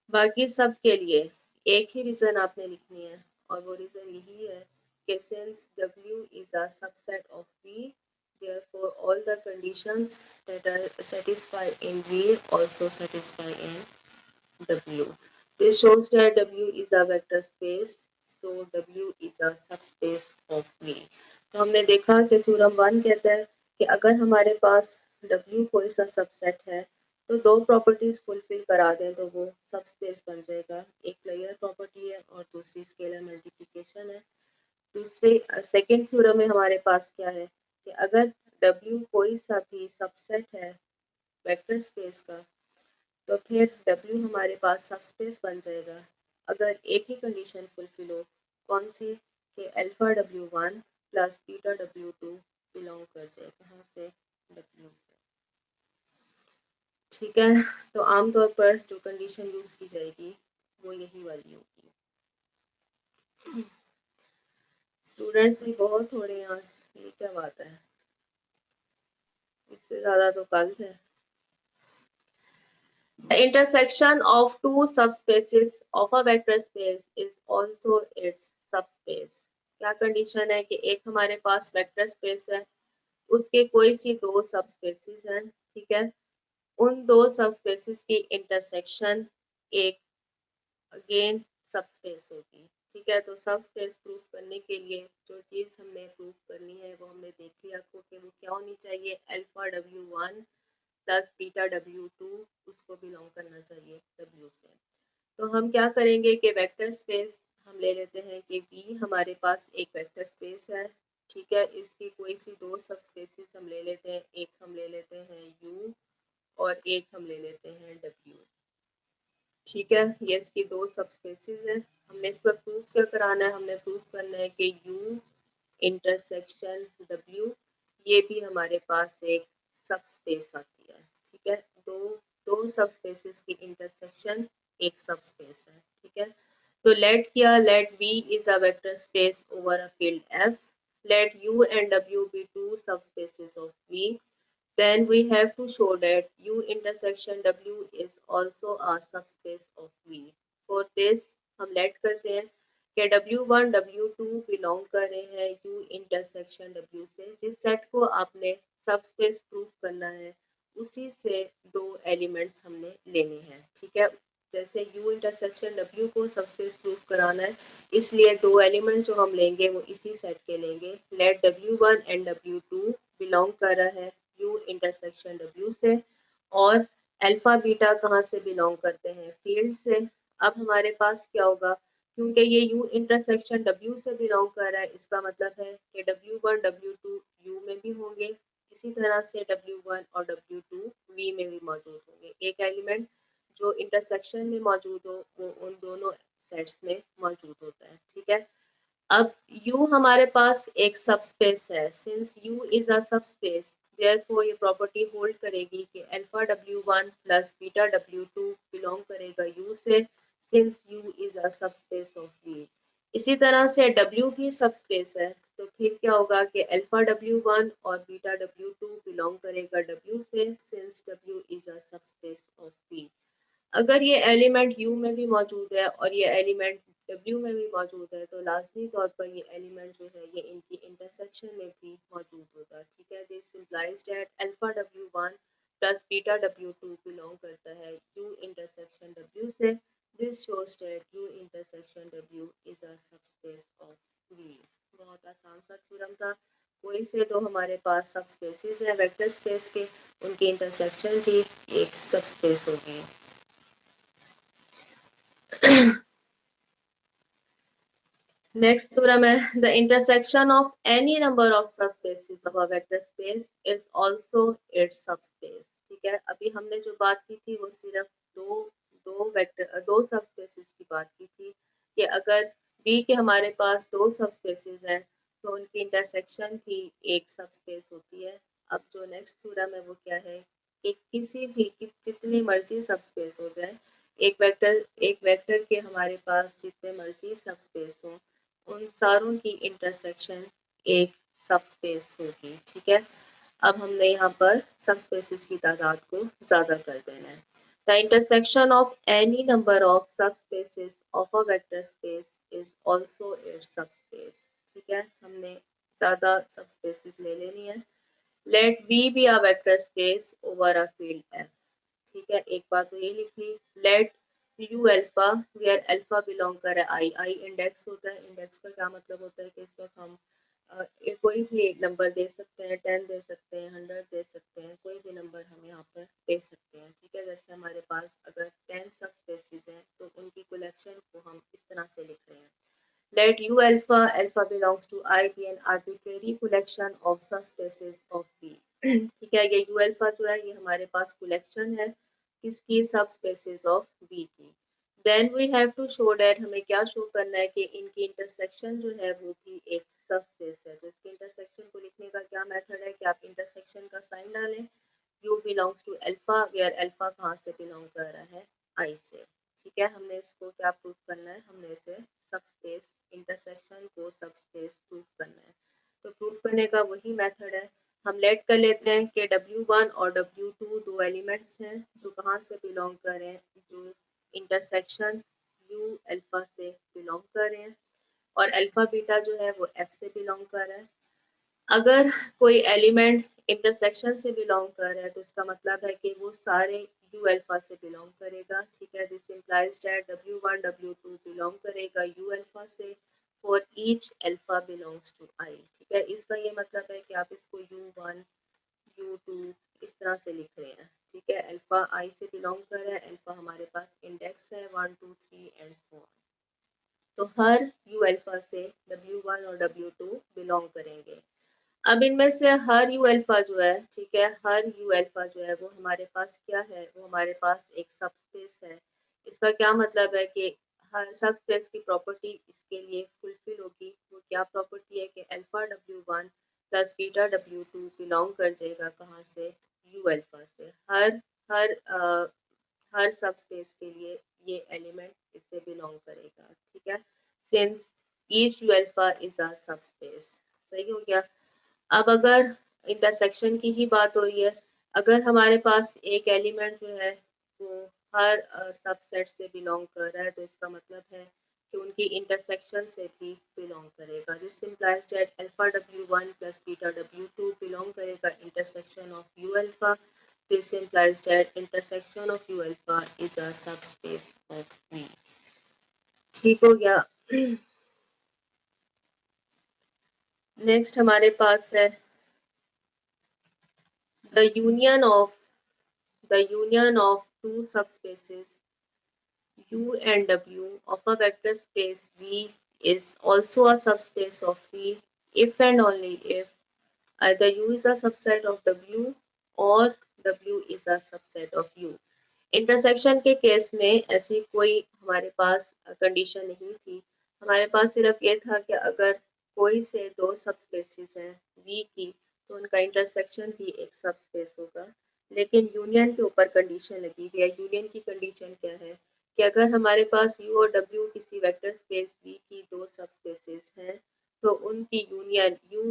बाकी सब के लिए एक ही रीज़न आपने लिखनी है, और वो रीज़न यही है कि since W is a subset of V, therefore all the conditions that are satisfied in V also satisfy in W. This shows that W is a vector space, so W is a subspace of V. तो हमने देखा कि theorem 1 कहता है कि अगर हमारे पास W कोई सा सबसेट है तो दो प्रॉपर्टीज फुलफिल करा दें तो वो सबस्पेस बन जाएगा। एक लेयर प्रॉपर्टी है और दूसरी स्केलर मल्टीप्लिकेशन है। दूसरे सेकंड थ्योरम में हमारे पास क्या है कि अगर W कोई सा भी सबसेट है वेक्टर स्पेस का, तो फिर W हमारे पास सबस्पेस बन जाएगा अगर एक ही कंडीशन फुलफिल हो। कौन सी, कि alpha W1 plus beta W2 belong कर जाए कहाँ से, W से, ठीक है। तो आमतौर पर जो कंडीशन यूज की जाएगी वो यही वाली होगी। स्टूडेंट्स भी बहुत हो रहे हैं आज, ये क्या बात है, इससे ज्यादा तो कल है। The intersection of two subspaces of a vector space is also its subspace. क्या कंडीशन है कि एक हमारे पास वेक्टर स्पेस है, उसके कोई सी दो सबस्पेसेस हैं, ठीक है। उन दो सबस्पेसेस की इंटरसेक्शन एक अगेन सबस्पेस होगी, ठीक है। तो सबस्पेस प्रूफ करने के लिए जो चीज़ हमने प्रूफ करनी है वो हमने देख लिया आपको कि वो क्या होनी चाहिए, alpha W1 plus beta W2 उसको बिलोंग करना चाहिए W से। तो हम क्या करेंगे कि वेक्टर स्पेस हम ले लेते हैं कि V हमारे पास एक वेक्टर स्पेस है, ठीक है। इसकी कोई सी दो सबस्पेसेस हम ले लेते हैं, एक हम ले लेते हैं U और एक हम ले लेते हैं W, ठीक है। ये इसकी दो सबस्पेसेस हैं। हमने इस पर प्रूफ क्या कराना है, हमने प्रूफ करना है कि U इंटरसेक्शन W ये भी हमारे पास एक सबस्पेस आती है, ठीक है। दो सबस्पेसेस की इंटरसेक्शन एक सबस्पेस है, ठीक है। तो लेट किया, late V is a vector space over a field F, let U and W be two subspaces of V, then we have to show that U intersection W is also a subspace of V. For this हम let करते हैं कि W1 W2 belong कर रहे हैं U intersection W से। जिस set को आपने सबस्पेस प्रूफ करना है उसी से दो एलिमेंट्स हमने लेने हैं, ठीक है। जैसे U इंटरसेक्शन W को सबस्पेस प्रूफ कराना है, इसलिए दो एलिमेंट्स जो हम लेंगे वो इसी सेट के लेंगे। Late W1 and W2 belong कर रहा है U इंटरसेक्शन W से, और अल्फा बीटा कहाँ से बिलोंग करते हैं, फील्ड से। अब हमारे पास क्या होगा, क्योंकि ये U इंटरसेक्शन W से बिलोंग कर रहा है, इसका मतलब है कि W1 W2 U में भी होंगे, इसी तरह से W1 और W2 V में भी मौजूद होंगे। एक एलिमेंट जो इंटरसेक्शन में मौजूद हो वो उन दोनों सेट्स में मौजूद होता है, ठीक है। अब U हमारे पास एक सबस्पेस है, since U is a subspace therefore ये प्रॉपर्टी होल्ड करेगी कि alpha W1 plus beta W2 belong करेगा U से, since U is a subspace of V। इसी तरह से W भी सबस्पेस है, तो फिर क्या होगा कि अल्फा W1 और बीटा W2 बिलोंग करेगा W से, since W is a subspace of V। अगर ये एलिमेंट U में भी मौजूद है और ये एलिमेंट W में भी मौजूद है, तो लाजमी तौर पर ये एलिमेंट जो है ये इनकी इंटरसेक्शन में भी मौजूद होगा, ठीक है। This implies that alpha W1 plus beta W2 belong करता है U इंटरसेक्शन W से। This shows that U intersection W is a subspace of V। बहुत आसान सा थ्योरम था। कोई से दो हमारे पास सबस्पेसेस हैं वेक्टर स्पेस के, उनकी इंटरसेक्शन भी एक सबस्पेस होगी। Next theorem है the intersection of any number of subspaces of a vector space is also its subspace, ठीक है। अभी हमने जो बात की थी वो सिर्फ दो सबस्पेसेस की बात की थी कि अगर V के हमारे पास दो सबस्पेसेस हैं तो उनकी इंटरसेक्शन भी एक सबस्पेस होती है। अब जो नेक्स्ट थ्योरम है वो क्या है कि किसी भी कितनी मर्जी सबस्पेस हो जाए, एक वेक्टर के हमारे पास जितने मर्जी सबस्पेस हो, उन सारों की इंटरसेक्शन एक सबस्पेस होगी, ठीक है। अब हमने यहाँ पर सबस्पेसेस की तादाद को ज़्यादा कर देना है। The intersection of any number of subspaces of a vector space is also its subspace, ठीक है। हमने ज़्यादा सबस्पेसेस ले लेनी है। Let V be a vector space over a field F, ठीक है। एक बात तो ये लिख ली, let U alpha where alpha belong कर आई इंडेक्स होता है। इंडेक्स का क्या मतलब होता है कि इस वक्त हम कोई भी नंबर दे सकते हैं, 10 दे सकते हैं, 100 दे सकते हैं, कोई भी नंबर हम यहाँ पर दे सकते हैं, ठीक है। जैसे हमारे पास अगर 10 सबस्पेसेस हैं तो उनकी कलेक्शन को हम इस तरह से लिख रहे हैं, let U alpha belongs to I be an arbitrary collection of subspaces of V, ठीक है। ये U alpha जो है ये हमारे पास कलेक्शन है किसकी, सबस्पेसेस ऑफ V की। Then we have to show that, हमें क्या शो करना है कि इनकी इंटरसेक्शन जो है वो भी एक सबस्पेस है। तो इसके इंटरसेक्शन को लिखने का क्या मेथड है कि आप इंटरसेक्शन का साइन डालें, U belongs to alpha where alpha कहाँ से बिलोंग कर रहा है, I से, ठीक है। हमने इसको क्या प्रूफ करना है, हमने इसे सबस्पेस इंटरसेक्शन को सबस्पेस प्रूफ करना है। तो प्रूफ करने का वही मेथड है। हम लेट कर लेते हैं कि W1 और W2 दो एलिमेंट्स हैं जो कहाँ से बिलोंग कर रहे हैं, जो इंटरसेक्शन U अल्फा से बिलोंग कर रहे हैं, और अल्फा बीटा जो है वो F से बिलोंग कर रहा है। अगर कोई एलिमेंट इंटरसेक्शन से बिलोंग कर रहा है तो इसका मतलब है कि वो सारे U अल्फा से बिलोंग करेगा, ठीक है। This implies that W1 W2 belong करेगा U अल्फा से for each alpha belongs to I, ठीक है। इसका ये मतलब है कि आप इसको U1 U2 इस तरह से लिख रहे हैं, ठीक है। अल्फा I से बिलोंग कर रहा है, अल्फा हमारे पास इंडेक्स है 1 2 3 एंड सो ऑन। तो हर U अल्फा से W1 और W2 बिलोंग करेंगे। अब इनमें से हर U अल्फा जो है, ठीक है, हर U अल्फा जो है वो हमारे पास क्या है, वो हमारे पास एक सबस्पेस है। इसका क्या मतलब है कि हर सबस्पेस की प्रॉपर्टी इसके लिए फुलफिल होगी। वो क्या प्रॉपर्टी है कि alpha W1 plus beta W2 belong कर जाएगा कहाँ से, U अल्फा से। हर सबस्पेस के लिए ये एलिमेंट इससे बिलोंग करेगा, ठीक है। Since each U alpha is a subspace, सही हो गया। अब अगर इंटरसेक्शन की ही बात हो रही है अगर हमारे पास एक एलिमेंट जो है वो हर सबसेट से बिलोंग कर रहा है तो इसका मतलब है कि उनकी इंटरसेक्शन से भी बिलोंग करेगा। This implies that alpha w1 plus beta w2 belong करेगा intersection of u alpha. This implies that intersection of u alpha is a subspace of V। ठीक हो गया। नेक्स्ट हमारे पास है the union of two subspaces U and W of a vector space V is also a subspace of V if and only if either U is a subset of W or W is a subset of U। Intersection के case में ऐसी कोई हमारे पास condition नहीं थी। हमारे पास सिर्फ ये था कि अगर कोई से दो सबस्पेसेस हैं V की तो उनका इंटरसेक्शन भी एक सबस्पेस होगा। लेकिन यूनियन के ऊपर कंडीशन लगी हुई है। यूनियन की कंडीशन क्या है कि अगर हमारे पास U और W किसी वेक्टर स्पेस V की दो सबस्पेसेस हैं तो उनकी यूनियन U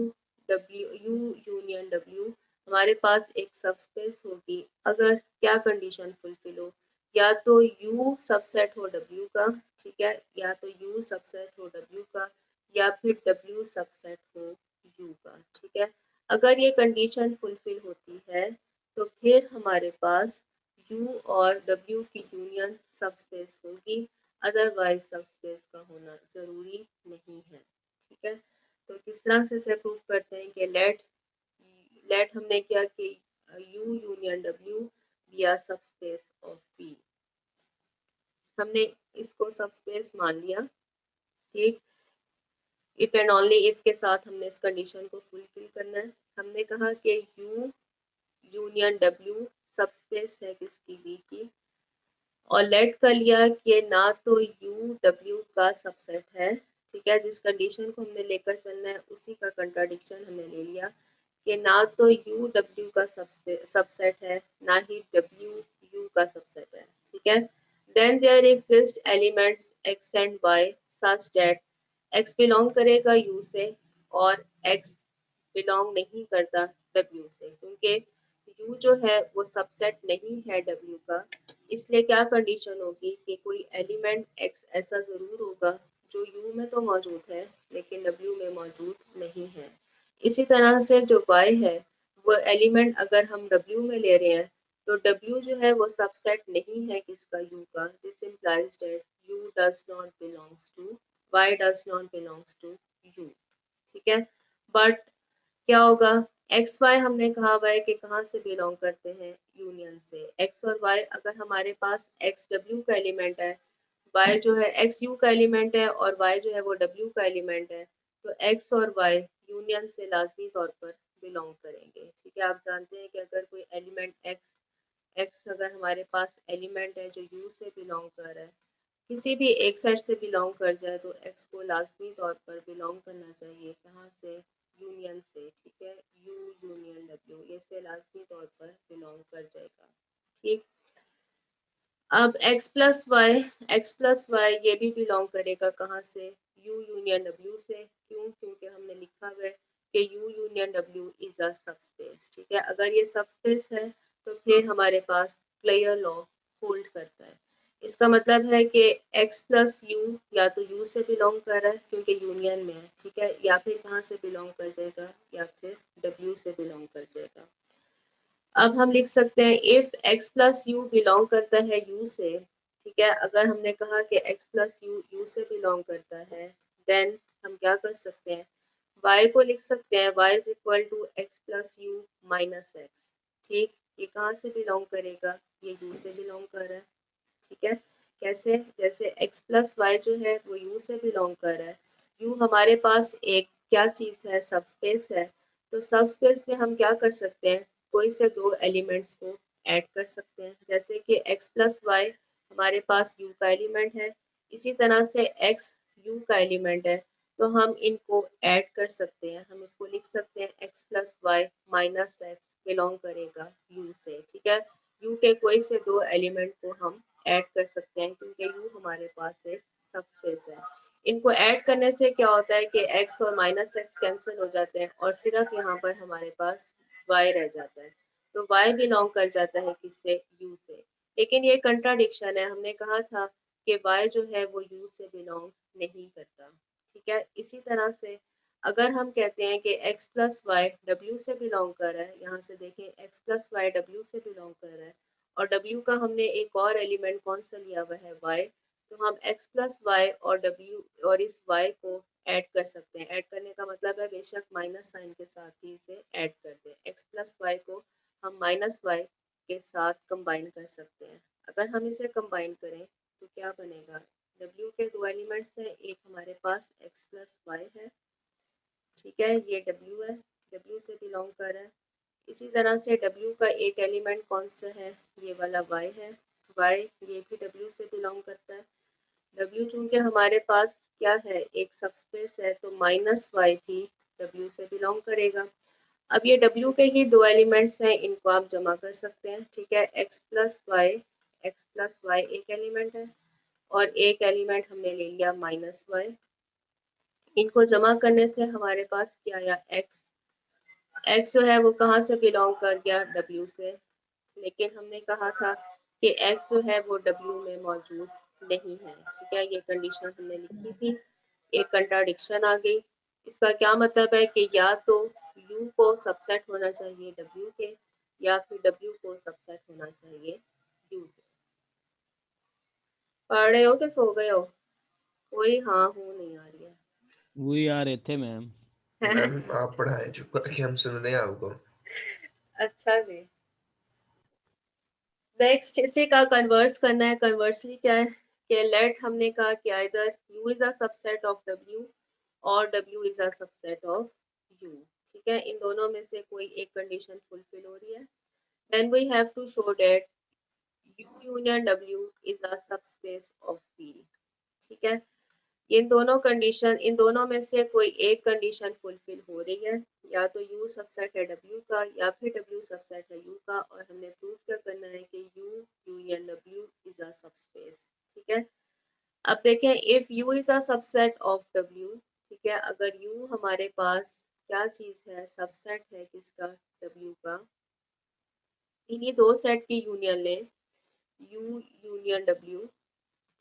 यूनियन W हमारे पास एक सबस्पेस होगी अगर क्या कंडीशन फुलफिल हो, या तो U सबसेट हो W का, ठीक है, या तो U सबसेट हो W का या फिर W सबसेट हो U का, ठीक है। अगर ये कंडीशन फुलफिल होती है तो फिर हमारे पास U और W की यूनियन सबस्पेस होगी, अदरवाइज सबस्पेस का होना ज़रूरी नहीं है, ठीक है। तो किस तरह से प्रूव करते हैं कि लेट हमने क्या कि U union W be are subspace of V। हमने इसको सबस्पेस मान लिया, ठीक। इफ एंड ओनली इफ के साथ हमने इस कंडीशन को फुलफिल करना है। हमने कहा कि U यूनियन W सबस्पेस है किसकी V की, और लेट कर लिया कि ना तो U W का सबसेट है, ठीक है। जिस कंडीशन को हमने लेकर चलना है उसी का कंट्राडिक्शन हमने ले लिया कि ना तो U W का सबसेट है ना ही W U का सबसेट है, ठीक है। Then there exist elements X and Y such that X belong करेगा U से और X बिलोंग नहीं करता W से, क्योंकि U जो है वो सबसेट नहीं है W का। इसलिए क्या कंडीशन होगी कि कोई एलिमेंट X ऐसा ज़रूर होगा जो U में तो मौजूद है लेकिन W में मौजूद नहीं है। इसी तरह से जो Y है वो एलिमेंट अगर हम W में ले रहे हैं तो W जो है वो सबसेट नहीं है किसका U का। This implies that U does not belongs to Y does not belongs to U, ठीक है। बट क्या होगा, एक्स वाई हमने कहा हुआ है कि कहाँ से बिलोंग करते हैं, यूनियन से। एक्स और वाई अगर हमारे पास एक्स डब्ल्यू का एलिमेंट है, वाई जो है एक्स यू का एलिमेंट है और वाई जो है वो डब्ल्यू का एलिमेंट है, तो एक्स और वाई यूनियन से लाजमी तौर पर बिलोंग करेंगे, ठीक है। आप जानते हैं कि अगर कोई एलिमेंट एक्स अगर हमारे पास एलिमेंट है जो यू से बिलोंग कर रहा है, किसी भी एक सेट से बिलोंग कर जाए तो एक्स को लाजमी तौर पर बिलोंग करना चाहिए कहाँ से, यूनियन से, ठीक है। यू यूनियन डब्ल्यू ये से लाजमी तौर पर बिलोंग कर जाएगा, ठीक। अब x प्लस वाई ये भी बिलोंग करेगा कहाँ से, u यूनियन w से। क्यों? क्योंकि हमने लिखा हुआ है कि u union w is a subspace, ठीक है। अगर ये सबस्पेस है तो फिर हमारे पास क्लेयर लॉ होल्ड करता है। इसका मतलब है कि x प्लस यू या तो u से बिलोंग कर रहा है क्योंकि यूनियन में है, ठीक है, या फिर कहाँ से बिलोंग कर जाएगा, या फिर w से बिलोंग कर जाएगा। अब हम लिख सकते हैं if x plus you belong करता है u से, ठीक है। अगर हमने कहा कि x प्लस यू से बिलोंग करता है, देन हम क्या कर सकते हैं, y को लिख सकते हैं y is equal to x plus u minus x, ठीक। ये कहाँ से बिलोंग करेगा, ये u से बिलोंग कर रहा है, ठीक है। कैसे, जैसे x प्लस वाई जो है वो u से बिलोंग कर रहा है। u हमारे पास एक क्या चीज़ है, सबस्पेस है। तो सबस्पेस में हम क्या कर सकते हैं, कोई से दो एलिमेंट्स को ऐड कर सकते हैं। जैसे कि x प्लस वाई हमारे पास u का एलिमेंट है, इसी तरह से x u का एलिमेंट है, तो हम इनको ऐड कर सकते हैं। हम इसको लिख सकते हैं x plus y minus x belong करेगा u से, ठीक है। u के कोई से दो एलिमेंट को हम ऐड कर सकते हैं क्योंकि u हमारे पास एक सबस्पेस है। इनको ऐड करने से क्या होता है कि x और माइनस एक्स कैंसिल हो जाते हैं और सिर्फ यहाँ पर हमारे पास y रह जाता है। तो y बिलोंग कर जाता है किससे, u से। लेकिन ये कंट्राडिक्शन है, हमने कहा था कि y जो है वो u से बिलोंग नहीं करता। ठीक है, इसी तरह से अगर हम कहते हैं कि x प्लस वाई w से बिलोंग कर रहा है, यहाँ से देखें x प्लस वाई w से बिलोंग कर रहा है और w का हमने एक और एलिमेंट कौन सा लिया हुआ है, y, तो हम x प्लस वाई और w और इस y को ऐड कर सकते हैं। ऐड करने का मतलब है बेशक माइनस साइन के साथ ही इसे ऐड कर दें। x प्लस वाई को हम माइनस वाई के साथ कंबाइन कर सकते हैं। अगर हम इसे कंबाइन करें तो क्या बनेगा, w के दो एलिमेंट्स हैं, एक हमारे पास x प्लस वाई है, ठीक है, ये w है, w से बिलोंग कर रहा है। इसी तरह से w का एक एलिमेंट कौन सा है, ये वाला y है, y ये भी w से बिलोंग करता है। w चूंकि हमारे पास क्या है, एक सबस्पेस है, तो माइनस वाई भी w से बिलोंग करेगा। अब ये w के ही दो एलिमेंट्स हैं, इनको आप जमा कर सकते हैं। ठीक है, x प्लस वाई एक एलिमेंट है और एक एलिमेंट हमने ले लिया माइनस वाई। इनको जमा करने से हमारे पास क्या आया, x जो है वो कहाँ से बिलोंग कर गया, w से। लेकिन हमने कहा था कि x जो है वो w में मौजूद नहीं है। ठीक है, ये कंडीशन हमने लिखी थी, एक कंट्राडिक्शन आ गई। इसका क्या मतलब है कि या तो u को सबसेट होना चाहिए w के, या फिर w को सबसेट होना चाहिए u के। पढ़ रहे हो कि सो गए हो, कोई हाँ हूँ नहीं आ रही है। वही आ रहे थे मैम। मैम आप पढ़ाए, चुप करके हम सुन रहे हैं आपको। अच्छा जी, नेक्स्ट इसी का कन्वर्स करना है। कन्वर्सली क्या है कि लेट हमने कहा कि either u is a subset of w और w is a subset of u। ठीक है, इन दोनों में से कोई एक कंडीशन फुलफिल हो रही है, then we have to show that u union w is a subspace of v। ठीक है, इन दोनों में से कोई एक कंडीशन फुलफिल हो रही है, या तो u सबसेट है w का या फिर w सबसेट है u का, और हमने प्रूव क्या करना है कि u union w is a subspace. ठीक है, अब देखें if u is a subset of w, ठीक है, अगर u हमारे पास क्या चीज है, सबसेट है किसका, w का, इन्हीं दो सेट की यूनियन लें, u यूनियन w।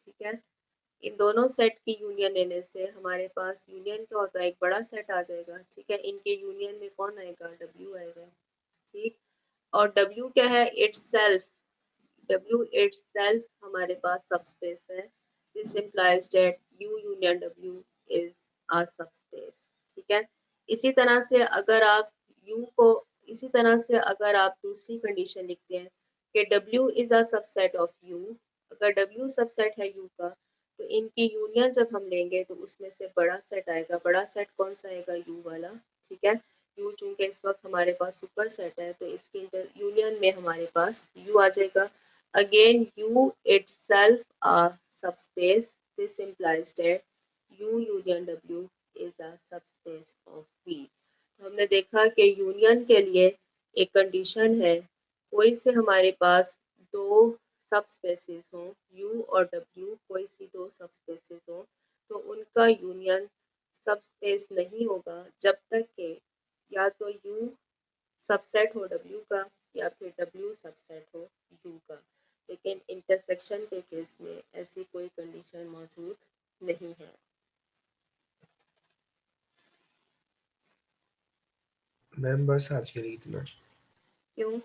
ठीक है, इन दोनों सेट की यूनियन लेने से हमारे पास यूनियन क्या होता है, एक बड़ा सेट आ जाएगा। ठीक है, इनके यूनियन में कौन आएगा, W आएगा। ठीक, और W क्या है, W itself हमारे पास सबस्पेस है। This implies that U union W is a subspace. ठीक है, इसी तरह से अगर आप दूसरी कंडीशन लिखते हैं कि W is a subset of U, अगर W सबसेट है U का, तो इनकी यूनियन जब हम लेंगे तो उसमें से बड़ा सेट आएगा। बड़ा सेट कौन सा आएगा, U वाला। ठीक है, U चूंकि इस वक्त हमारे पास सुपर सेट है, तो इसकी यूनियन में हमारे पास U आ जाएगा। Again U itself a subspace, this implies that U union W is a subspace of V। तो हमने देखा कि यूनियन के लिए एक कंडीशन है, कोई से हमारे पास दो सब स्पेसेस हों, u और w, कोई सी दो सब स्पेसेस हों, तो उनका यूनियन सब स्पेस नहीं होगा जब तक कि या तो u सबसेट हो w का या फिर w सबसेट हो u का। लेकिन इंटरसेक्शन के केस में ऐसी कोई कंडीशन मौजूद नहीं है। मैम बस आज के लिए इतना, क्यों,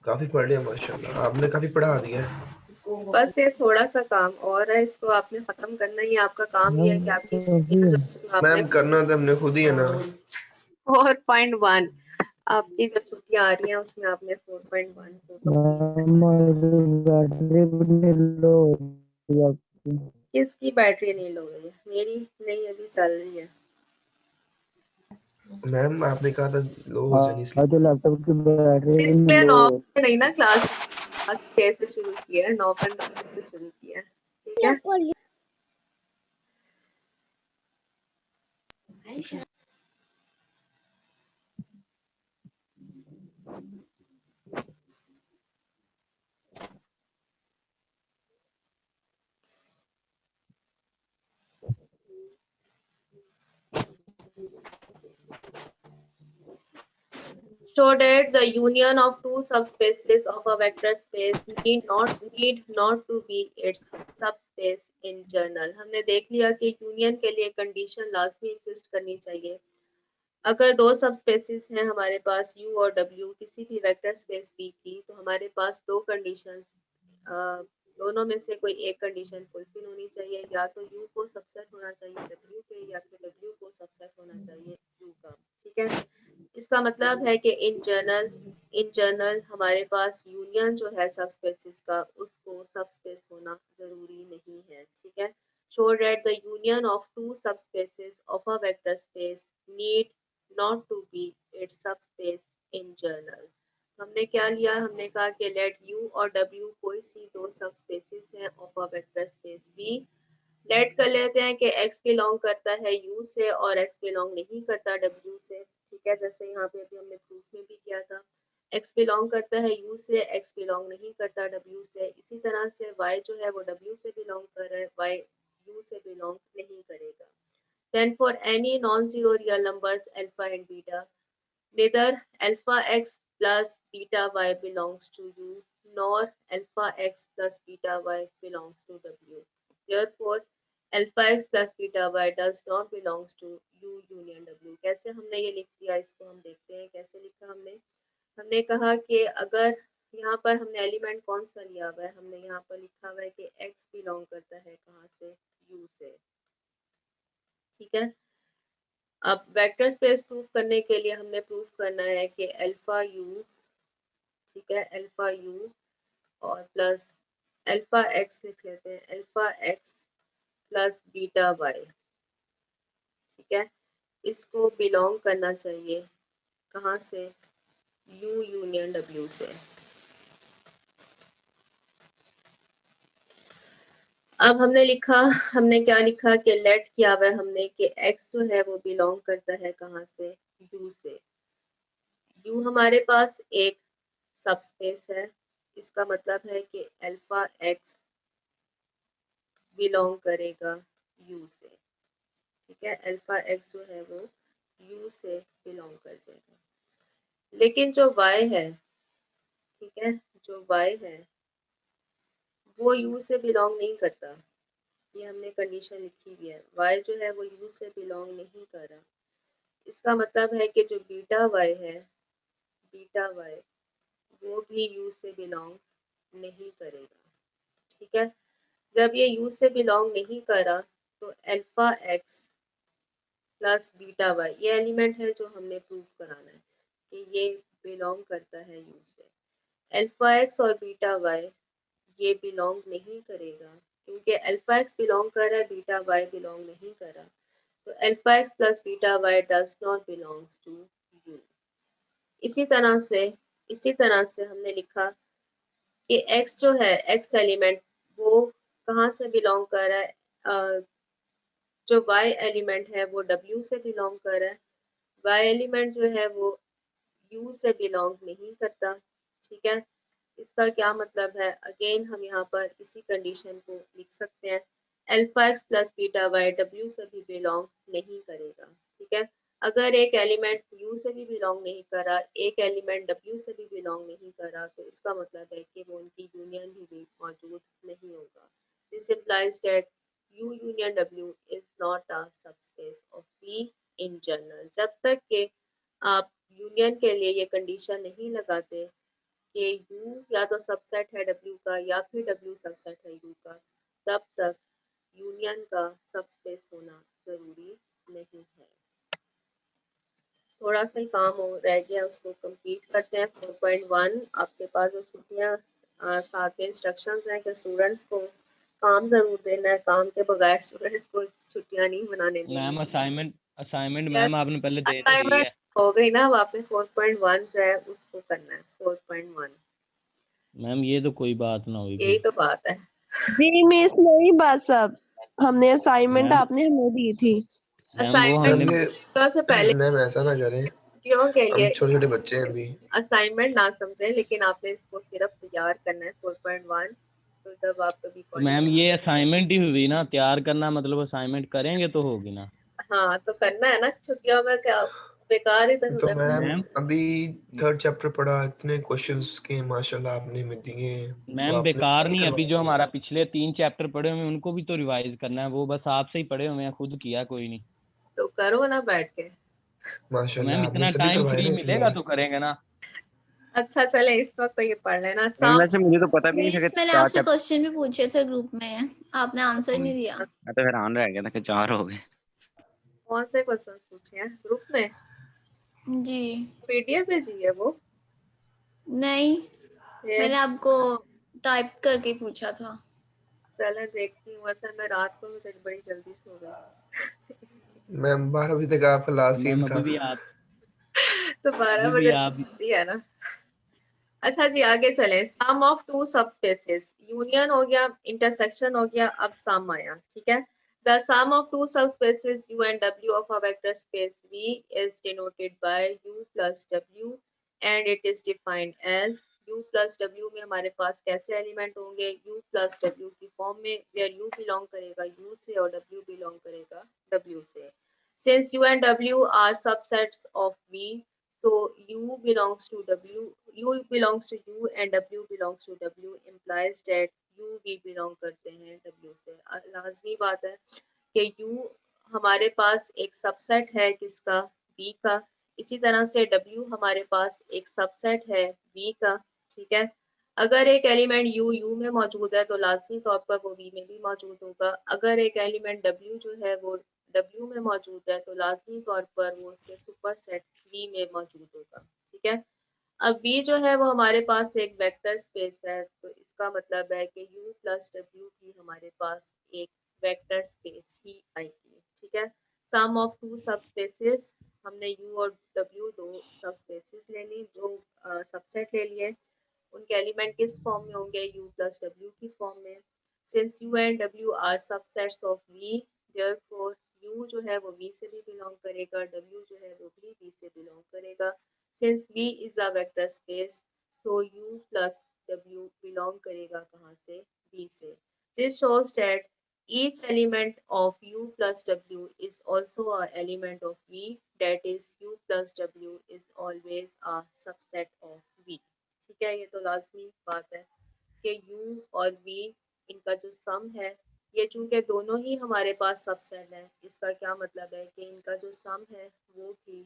काफी पढ़ लिया माशाल्लाह, आपने काफी पढ़ा दिया है। बस ये थोड़ा सा काम और है, इसको आपने खत्म करना ही, आपका काम ही है कि आपकी छुट्टियां जो आपने मैम करना तो हमने खुद ही है ना। 4.1 आपकी जो छुट्टियां आ रही हैं उसमें आपने 4.1 को किसकी बैटरी नहीं लो गई है, मेरी नहीं, अभी चल रही है। मैम आपने कहा था लो हो जाएगी इसलिए। तो लैपटॉप की बैटरी इसलिए 9 से नहीं ना, क्लास 6 से शुरू किया है, 9:15 से शुरू किया है। ठीक है, show that the union of two subspaces of a vector space need not to be its subspace in general। हमने देख लिया कि यूनियन के लिए कंडीशन लाजमी एग्जिस्ट करनी चाहिए। अगर दो सबस्पेसेस हैं हमारे पास u और w किसी भी वेक्टर स्पेस p की, तो हमारे पास दो कंडीशंस, दोनों में से कोई एक कंडीशन फुलफिल होनी चाहिए। या तो u को सबसेट होना चाहिए w के, या फिर w को सबसेट होना चाहिए u का। ठीक है, इसका मतलब है कि इन जनरल हमारे पास यूनियन जो है सबस्पेसेस का, उसको सबस्पेस होना जरूरी नहीं है। ठीक है, show that the union of two subspaces of a vector space need not to be its subspace in general। हमने क्या लिया, हमने कहा कि let u और w कोई सी दो सबस्पेसेस हैं of a vector space V। Let कर लेते हैं कि x बिलोंग करता है u से और x बिलोंग नहीं करता w से। ठीक है, जैसे यहाँ पे अभी हमने प्रूफ में भी किया था, x बिलोंग करता है u से, x बिलोंग नहीं करता w से। इसी तरह से y जो है वो w से बिलोंग कर रहा है, y u से बिलोंग नहीं करेगा। Then for any non-zero real numbers alpha and beta, neither alpha x plus beta y belongs to u nor alpha x plus beta y belongs to w। Therefore alpha x plus beta y does not belongs to u union w। कैसे हमने ये लिख दिया, इसको हम देखते हैं कैसे लिखा हमने। हमने कहा कि अगर यहाँ पर हमने एलिमेंट कौन सा लिया हुआ है, हमने यहाँ पर लिखा हुआ है कि x बिलोंग करता है कहाँ से, u से। ठीक है, अब वेक्टर स्पेस प्रूफ करने के लिए हमने प्रूफ करना है कि अल्फा यू, ठीक है, अल्फा यू और प्लस अल्फा एक्स लिख लेते हैं, alpha x plus beta y. ठीक है, इसको बिलोंग करना चाहिए कहाँ से, u यूनियन w से। अब हमने क्या लिखा कि लेट किया हुआ है हमने कि x जो है वो बिलोंग करता है कहाँ से, u से। u हमारे पास एक सबस्पेस है, इसका मतलब है कि अल्फा x बिलोंग करेगा u से। ठीक है, अल्फा x जो है वो u से बिलोंग कर जाएगा। लेकिन जो y है, ठीक है, जो y है वो u से बिलोंग नहीं करता। ये हमने कंडीशन लिखी हुई है, y जो है वो u से बिलोंग नहीं कर रहा। इसका मतलब है कि जो बीटा y है, बीटा y वो भी u से बिलोंग नहीं करेगा। ठीक है, जब ये u से बिलोंग नहीं करा तो alpha x plus beta y, ये एलिमेंट है जो हमने प्रूव कराना है कि ये बिलोंग करता है u से। अल्फा x और बीटा y ये बिलोंग नहीं करेगा, क्योंकि अल्फा x बिलोंग कर रहा है, बीटा y बिलोंग नहीं कर रहा। तो alpha x plus beta y does not belongs to u। इसी तरह से हमने लिखा कि x जो है, x एलिमेंट वो कहाँ से बिलोंग कर रहा है, जो y एलिमेंट है वो w से बिलोंग कर रहा है, y एलिमेंट जो है वो u से बिलोंग नहीं करता। ठीक है, इसका क्या मतलब है, अगेन हम यहाँ पर इसी कंडीशन को लिख सकते हैं, alpha x plus beta y w से भी बिलोंग नहीं करेगा। ठीक है, अगर एक एलिमेंट u से भी बिलोंग नहीं करा, एक एलिमेंट w से भी बिलोंग नहीं करा, तो इसका मतलब है कि वो उनकी यूनियन भी मौजूद नहीं होगा। This implies that u union w is not a subspace of p in general। जब तक कि आप यूनियन के लिए ये कंडीशन नहीं लगाते कि u या तो सबसेट है w का या फिर w सबसेट है u का, तब तक यूनियन का सबस्पेस होना जरूरी नहीं है। थोड़ा सा ही काम हो रह गया, उसको कंप्लीट करते हैं। 4.1 आपके पास जो छुट्टियाँ साथ में इंस्ट्रक्शंस हैं कि स्टूडेंट्स को काम जरूर देना है, काम के बगैर स्टूडेंट्स को छुट्टियाँ नहीं मनाने देनी। मैम असाइनमेंट मैम आपने पहले दे तो दी असाइनमेंट है। हो गई ना, अब आपने 4.1 जो है उसको करना है। 4.1 मैम ये तो कोई बात ना हुई यही फिर। तो बात है। जी मिस नहीं बस अब हमने असाइनमेंट मैम आपने हमें दी थी। मैम वो मैम हमने ये से पहले मैम ऐसा ना करें, छुट्टियों के हम लिए छोटे छोटे बच्चे हैं अभी। असाइनमेंट ना समझें, लेकिन आपने इसको सिर्फ तैयार करना है 4.1। तो जब आप कभी तो मैम ये असाइनमेंट ही हुई ना, तैयार करना मतलब असाइनमेंट करेंगे तो होगी ना। हाँ तो करना है ना, छुट्टियों में क्या बेकार इधर तो उधर मैम मैम अभी 3rd चैप्टर पढ़ा, इतने क्वेश्चंस के माशाल्लाह आपने में दिए हैं, तो मैम आपने बेकार नहीं नहीं, अभी जो करवाए? हमारा पिछले 3 चैप्टर पढ़े हुए हैं उनको भी तो रिवाइज करना है, वो बस आपसे ही पढ़े हुए हैं, खुद किया कोई नहीं। तो करो ना बैठ के। तो माशाल्लाह मैम आपने इतना सभी टाइम करवाए फ्री ना, मिलेगा इसलिए। तो करेंगे ना। अच्छा चले इस वक्त तो ये पढ़ लेना मैम साम। वैसे मुझे तो पता भी नहीं था मिस कि मैंने 4 आपसे चैप्टर। क्वेश्चन भी पूछे थे ग्रुप में, आपने आंसर नहीं दिया। मैं तो हैरान रह गया था कि 4 हो गए। कौन से क्वेश्चन पूछे हैं ग्रुप में? जी पीडीएफ भेजी है वो? नहीं, फिर मैंने आपको टाइप करके पूछा था। चले देखती हूँ। असल मैं रात को भी बड़ी जल्दी सो गई। मैम 12 बजे तक आपका लास्ट सीन मैम था। अभी भी आप तो 12 अभी भी बजे आप होती है ना। अच्छा जी आगे चले। सम ऑफ टू सबस्पेसेस, यूनियन हो गया, इंटरसेक्शन हो गया, अब सम आया। ठीक है। The sum of two subspaces U and W of a vector space V is denoted by U plus W and it is defined as U plus W में हमारे पास कैसे एलिमेंट होंगे? U plus W की form में, where U belong करेगा U से और W belong करेगा W से। Since U and W are subsets of V, so U belongs to W, U belongs to U and W belongs to W implies that U भी belong करते हैं W से। लाजमी बात है कि U हमारे पास एक सबसेट है किसका? V का। इसी तरह से W हमारे पास एक सबसेट है V का। ठीक है। अगर एक एलिमेंट U में मौजूद है तो लाजमी तौर पर वो V में भी मौजूद होगा। अगर एक एलिमेंट W जो है वो W में मौजूद है तो लाजमी तौर पर वो उसके सुपरसेट V में मौजूद होगा। ठीक है। अब V जो है वो हमारे पास एक वेक्टर स्पेस है, तो इसका मतलब है कि U प्लस W भी हमारे पास एक वेक्टर स्पेस ही आएगी। ठीक है। सम ऑफ टू सबस्पेसेस, हमने U और W दो सबस्पेसेस ले ली, दो सबसेट ले लिए। उनके एलिमेंट किस फॉर्म में होंगे? U प्लस W की फॉर्म में। Since U and W are subsets of V, therefore U जो है वो V से भी बिलोंग करेगा, W जो है वो भी V से बिलोंग करेगा। Since V is a vector space, so U plus W belong करेगा कहाँ से? V से। This shows that each element of U plus W is also a element of V. That is, U plus W is always a subset of V. ठीक है, ये तो लाजमी बात है कि U और V इनका जो सम है, ये चूंकि दोनों ही हमारे पास सबसेट है, इसका क्या मतलब है कि इनका जो सम है वो भी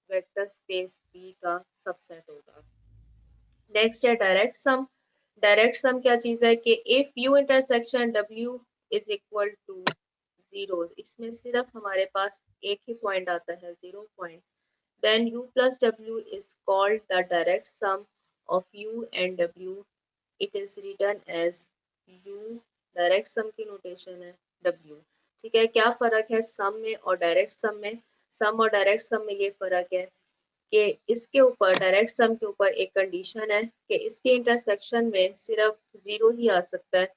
वेक्टर स्पेस V का सबसेट होगा। नेक्स्ट है डायरेक्ट सम। डायरेक्ट सम क्या चीज है कि if U intersection W is equal to 0, इसमें सिर्फ हमारे पास एक ही पॉइंट आता है 0 point, then U plus W is called the direct sum of U and W. It is written as U, direct sum की नोटेशन है W। ठीक है। क्या फर्क है सम में और डायरेक्ट सम में? सम और डायरेक्ट सम में ये फर्क है कि इसके ऊपर, डायरेक्ट सम के ऊपर एक कंडीशन है कि इसके इंटरसेक्शन में सिर्फ 0 ही आ सकता है,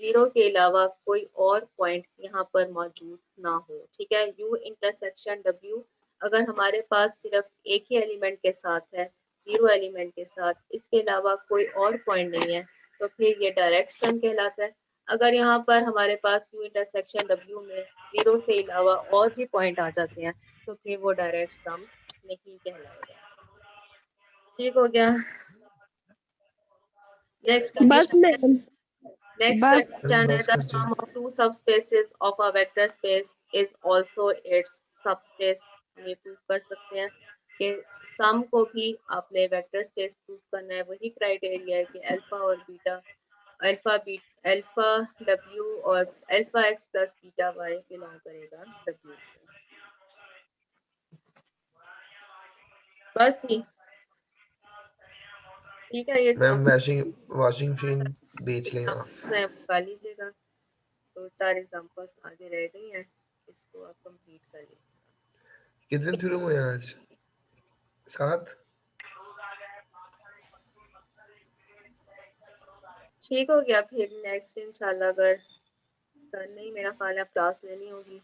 0 के अलावा कोई और पॉइंट यहाँ पर मौजूद ना हो। ठीक है। U इंटरसेक्शन W अगर हमारे पास सिर्फ एक ही एलिमेंट के साथ है, 0 एलिमेंट के साथ, इसके अलावा कोई और पॉइंट नहीं है, तो फिर ये डायरेक्ट सम कहलाता है। अगर यहाँ पर हमारे पास U इंटरसेक्शन W में 0 से अलावा और भी पॉइंट आ जाते हैं तो फिर वो डायरेक्ट सम नहीं कहलाएगा। ठीक हो गया। नेक्स्ट बस कंडीशन है, मैम, नेक्स्ट बस कंडीशन है बस द कर सम जी। Of two subspaces of a vector space is also its subspace. हम ये प्रूव कर सकते हैं कि सम को भी आपने वेक्टर स्पेस प्रूव करना है। वही क्राइटेरिया है कि अल्फा और बीटा, अल्फा W और alpha X plus beta Y belong करेगा W से। बस नहीं, ठीक है। ये मैम वॉशिंग मशीन बेच लें आप। कर लीजिएगा। तो 4 एग्जांपल्स आगे रह गई हैं, इसको आप कंप्लीट कर लीजिएगा। कितने थ्रू हुए आज? 7। ठीक हो गया। फिर नेक्स्ट इंशाल्लाह अगर सर नहीं, मेरा ख्याल है क्लास लेनी होगी,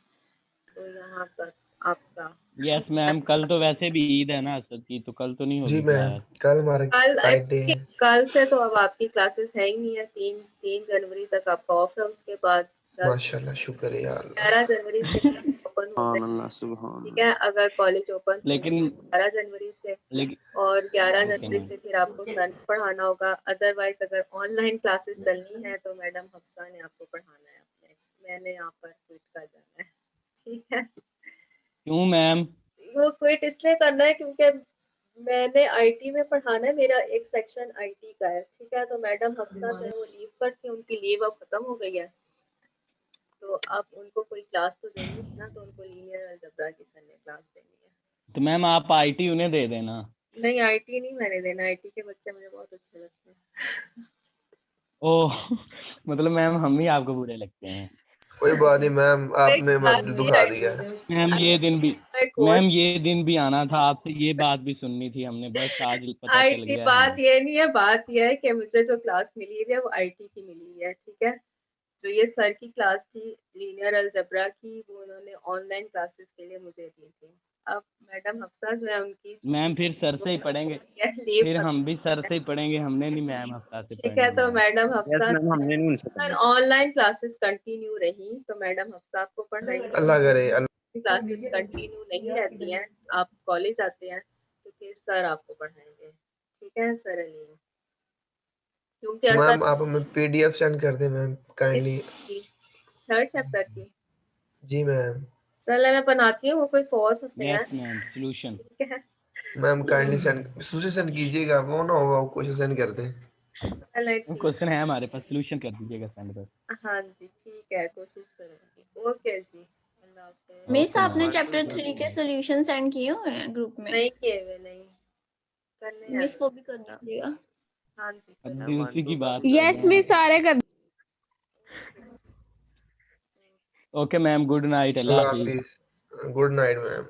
तो यहाँ तक आपका। यस मैम, कल तो वैसे भी ईद है ना असद की, तो कल तो नहीं जी होगी मैम, क्लास। कल हमारा कल फ्राइडे है। कल से तो अब आपकी क्लासेस है ही नहीं है। 3 जनवरी तक आपका ऑफ है, उसके बाद 10 माशाल्लाह, शुक्र है या अल्लाह। 11 जनवरी से ओपन होते हैं, सुभान ठीक है। अगर कॉलेज ओपन लेकिन 11 जनवरी से लेकिन और 11 ओके जनवरी मैम से फिर आपको सर पढ़ाना होगा। अदरवाइज अगर ऑनलाइन क्लासेस चलनी है तो मैडम हफ्सा ने आपको पढ़ाना है, मैंने यहाँ पर क्विट कर जाना है, ठीक है। क्यों मैम? वो क्विट इसलिए करना है क्योंकि मैंने आईटी में पढ़ाना है, मेरा एक सेक्शन आईटी का है, ठीक है। तो मैडम हफ्सा जो है वो लीव पर थी, उनकी लीव अब खत्म हो गई है, तो अब उनको कोई क्लास तो देनी है ना, तो उनको लीनियर अलजेब्रा की सर ने क्लास देनी है। तो मैम आप आईटी उन्हें दे देना। नहीं, आईटी नहीं मैंने देना, आईटी के बच्चे मुझे बहुत अच्छे लगते हैं। ओह मतलब मैम हम ही आपको बुरे लगते हैं। कोई बात नहीं मैम, आपने क्लास दिल में दुखा आईटी दिया। मैम ये दिन भी कोर्स मैम ये दिन भी आना था, आपसे ये बात भी सुननी थी हमने, बस आज पता चल आईटी गया बात हमें। ये नहीं है, बात ये है कि मुझे जो क्लास मिली है वो आईटी की मिली है, ठीक है। जो ये सर की क्लास थी लीनियर अलजेब्रा की, वो उन्होंने ऑनलाइन क्लासेस के लिए मुझे दी थी। अब मैडम हफ्सा जो है उनकी मैम फिर सर से ही पढ़ेंगे, लीव फिर हम भी सर से ही पढ़ेंगे, हमने नहीं मैम हफ्ता से ठीक है। पढ़नी तो ma'am. Madam yes Hafsa ma'am, हमने नहीं उनसे सर पढ़ी। ऑनलाइन क्लासेस कंटिन्यू रही तो मैडम हफ्सा आपको पढ़ाएंगे। अल्लाह करे, क्लासेस कंटिन्यू नहीं रहती हैं, आप कॉलेज आते हैं तो फिर सर आपको पढ़ाएंगे, ठीक है सर अली। क्योंकि असल मैम आप हमें पीडीएफ सेंड कर दें मैम काइंडली। थर्ड चैप्टर की जी मैम। चलो मैं बनाती हूँ, वो कोई 100 सफ़े हैं, यस मैम सॉल्यूशन। ठीक है। मैम काइंडली सेंड कीजिएगा, वो ना होगा क्वेश्चन सेंड कर दें। चलो ठीक, क्वेश्चन है हमारे पास, सॉल्यूशन कर दीजिएगा सेंड बस। हाँ जी ठीक है, कोशिश करूँगी। ओके जी, अल्लाह हाफ़िज़। मिस ओके आपने मैम। चैप्टर 3 के सॉल्यूशन सेंड किए हुए हैं ग्रुप में? नहीं किए हुए, नहीं करने हैं। मिस वो भी कर दीजिएगा। हाँ जी अब करना। भी उसी की बात कर यस रहे भी हैं। सारे कर ओके मैम, गुड नाइट, अल्लाह अल्लाह हाफिज। हाफिज, गुड नाइट मैम।